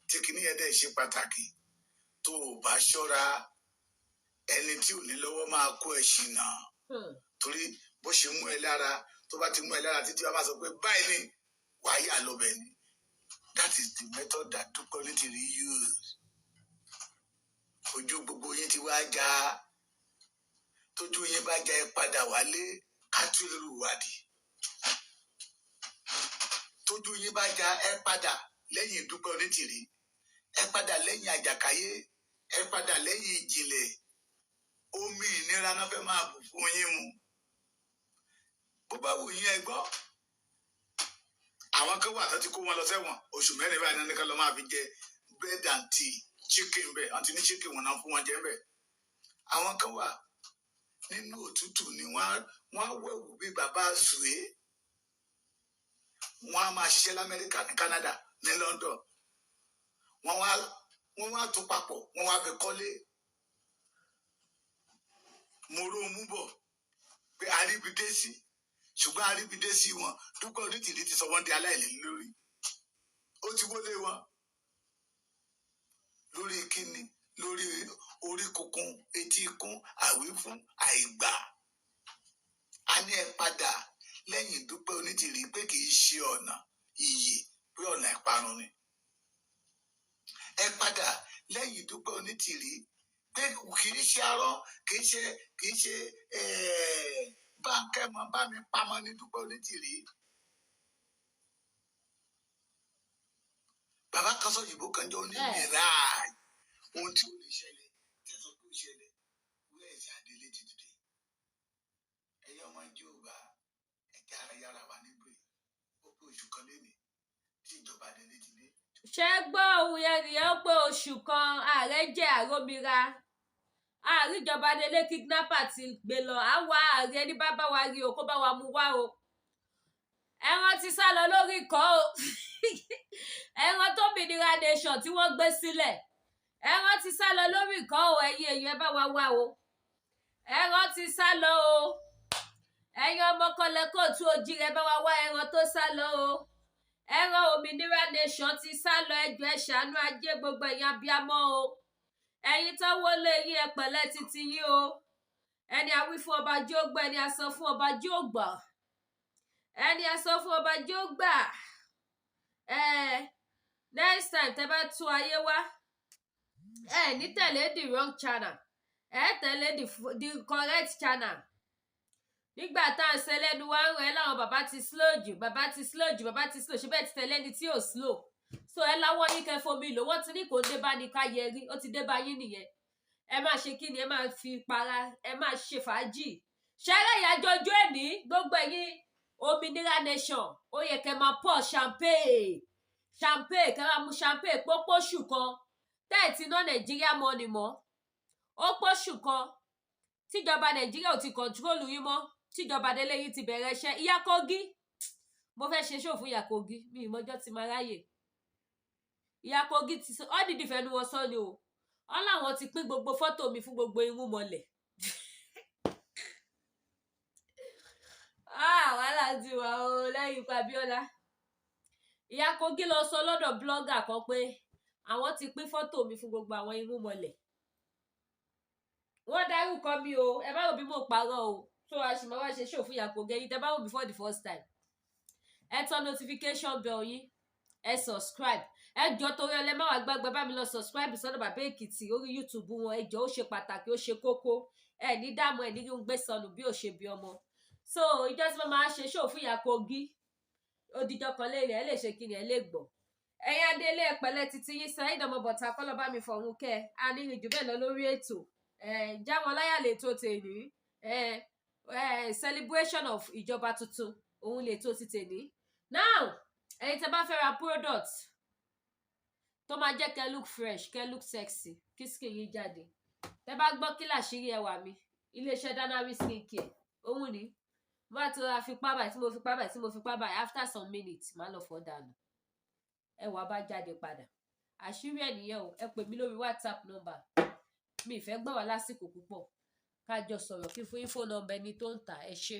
B: tí kìíní yẹn dẹ̀ ṣe pàtàkì tó o bá ṣọ́ra ẹni tí ò ní lọ́wọ́ máa kó ẹ ṣìnà torí bó ṣe mú ẹ lára tó bá ti mú ẹ lára títí wàá máa sọ pé báyìí ni wàá yà lọ́bẹ̀ ni that is the method that Dúpẹ́ Onítìrí use ojú gbogbo yín ti wá já tójú yín bá já ẹ padà wálé ká tú irú ìwádìí. Tójú yín bá já ẹ padà lẹ́yìn Dúpẹ́ Onítìrí, ẹ padà lẹ́yìn Àjàkáyé, ẹ padà lẹ́yìn Ìjìnlẹ̀. Omi ìnira náà fẹ́ máa bù fún yín mu. Bó bá wù yín ẹ gbọ́. Àwọn kan wà tó ti kó wọn lọ sẹ́wọ̀n oṣù mẹ́rin báyìí ní ká lọ máa fi jẹ bread and tea chicken bẹ́ẹ̀ àti ní chicken wọn náà fún wọn jẹ bẹ́ẹ̀. Àwọn kan wà nínú òtútù ni wọ́n á wẹ̀wù bí bàbá Sùwé. Wọ́n á máa ṣiṣẹ́ l'Amẹ́ríkà ní Canada ní London. Wọ́n wá tún papọ̀ wọ́n wá fi kọ́lé. Mo ró mú bọ̀ pé àríbidé sí ṣùgbọ́n àríbidé sí wọn Dúpẹ́ Onítìrí ti sọ wọ́n di aláìlè lórí. Ó ti wọlé wọn lórí kíni lórí orí kunkun etí ikún àwífún àìgbà. A ní ẹ padà lẹ́yìn Dúpẹ́ Onítìrí pé kì í ṣe ọ̀nà iyì pé ọ̀nà ìparun ni. Ẹ padà lẹ́yìn Dúpẹ́ Onítìrí pé kì í ṣe arọ́ kì í ṣe báńkẹ́ mọ́ bá mi pamọ́ ní Dúpẹ́ Onítìrí. Bàbá kan sọ òyìnbó kan jọ ní mìíràn ohun tí ò lè ṣẹlẹ̀ tẹ̀sán kó ṣẹlẹ̀ wúlẹ̀ ẹ̀sẹ̀ àdélé ti dìde. Ẹ̀yọ́ ọmọ Yorùbá ẹ̀jẹ̀ ara yára wà nígbè ó pé oṣù kan lénìí tí ìjọba Adélé ti dé.
A: Ṣé gbọ́ ohun yẹn nìyẹn ó pé oṣù kan ààrẹ jẹ́ àrómira àríjọba Adélé kidnapper ti gbé lọ àwa ààrẹ ní bá wa rí o kó bá wa mú wá o. Ẹran ti sá lọ lórí ikọ̀ o ẹran tó Òmìnira Nation tí wọ́n gbé sílẹ̀ ẹran ti sá lọ lórí ikọ̀ o. Ẹ̀yin èèyàn ẹ bá wa wá o. Ẹran ti sá lọ o. Ẹ̀yin ọmọ Kọ́lẹ́kọ̀tù Òjíire bá wa wá ẹran tó sá lọ o. Ẹran Òmìnira Nation ti sá lọ. Ẹjọ́ ẹ ṣàánú ajé gbogbo ẹ̀yin abiyamọ o. Ẹ̀yin tó wọlé yín ẹ pẹ̀lẹ́ títí yín o. Ẹni a wí fún ọba jí ó gbọ́, ẹni a sọ fún ọba jí ó gbọ́. Ẹni a sọ fún ọba jí ó gbà. Next time tẹ́ bá tún ayé wá ní tẹ̀lé the wrong channel tẹ̀lé the correct channel. Nígbà tá à ń ṣe lẹ́nu wá ń rẹ̀ láwọn bàbá ti slow jù ṣe bẹ́ẹ̀ ti tẹ̀lé ẹni tí ò slow. So ẹ láwọ́ ní kẹfọmi lò wọ́n ti ní kò dé bá ní ká yẹ rí ó ti dé bá yín nìyẹn. Ẹ máa ṣe kí ni ẹ máa fi para ẹ máa ṣe fàájì. Ṣẹ́rẹ́ ìyájọ́ ojú ẹ̀ní gbogbo ẹ̀yin Òmìnira Nation ó yẹ kẹ́ máa pọ̀ champagne kẹ́ máa mu champagne pópóṣù kan tẹ́ẹ̀tì ná Nàìjíríà mọ́ni mọ́. Ó póṣù kan tíjọba Nàìjíríà ò ti kọ̀ntrólù yín mọ́ tíjọba Adélé yín ti bẹ̀rẹ̀ iṣẹ́. Ìyá Kogi mo fẹ́ ṣe ṣòfò Ìyá Kogi mi ìmọ̀jọ́ ti máa ráyè. Ìyá Kogi ti sọ ọ́ dìdí fẹ́nu wọn sọ ni o. Ọ́ làwọn ti pín gbogbo fọ́tò mi fún gbogbo irun mọ́lẹ̀. Wàhálà ti wà o lẹ́yìn ikú Abíọ́lá. Ìyá Kogi lọ sọ lọ́dọ̀ blogger kan pé àwọn ti pín fọ́tò mi fún gbogbo àwọn irun mọ́lẹ̀. Wọ́n dárúkọ mi o ẹ bá rò bí mo parọ́ o. So a sì máa wá ṣe ṣòfò Ìyá Kogi ẹ̀yin tẹ́ bá wò before the first time. Ẹ tọ́ notification bell yín ẹ subscribe. Ẹ jọ̀ọ́ torí ọlẹ́ má wá gbàgbé bá mi lọ subscribe sọ́dọ̀ Bàbá Èkìtì orí YouTube wọn. Ẹ jọ̀ọ́ ó ṣe pàtàkì ó ṣe kókó. Ẹ ní dààmú ẹ ní kí n gbé sọnù bí ò ṣe bí ọmọ. So ìjọ tí wọ́n máa ṣe ṣòfò Ìyá Kogi odijọ́ kan lé ẹ lè ṣe kí ni ẹ lè gbọ́. Ẹ̀yin Adélé ẹ pẹ̀lẹ́ títí yín Saheed Ọmọbọ̀tà kọ́lọ́ bá mi fọ̀hún kẹ́ a ní ìrìn jù bẹ́ẹ̀ lọ lórí ètò. Já wọn láyà lè tó tèní. Celebration of ìjọba tuntun òun lè tó ti tèní. Now ẹ̀yin tẹ́ bá fẹ́ ra product tó máa jẹ́ kẹ́ look fresh kẹ́ look sexy kí skin yín jáde. Tẹ́ bá gbọ́ kí làṣírí ẹwà mi iléeṣẹ́ Danari Skin Care òun ni bá ti ra fipá báyìí tí mo fipá báyìí after some minutes máa lọ fọ́ dànù ẹwà bá jáde padà. Àṣírí ẹ̀ nìyẹn o. Ẹ pè mí lórí WhatsApp number mi ìfẹ́ gbọ́ wá lásìkò púpọ̀ ká jọ sọ̀rọ̀ kí fún info number ẹni tó ń tà ẹ ṣé.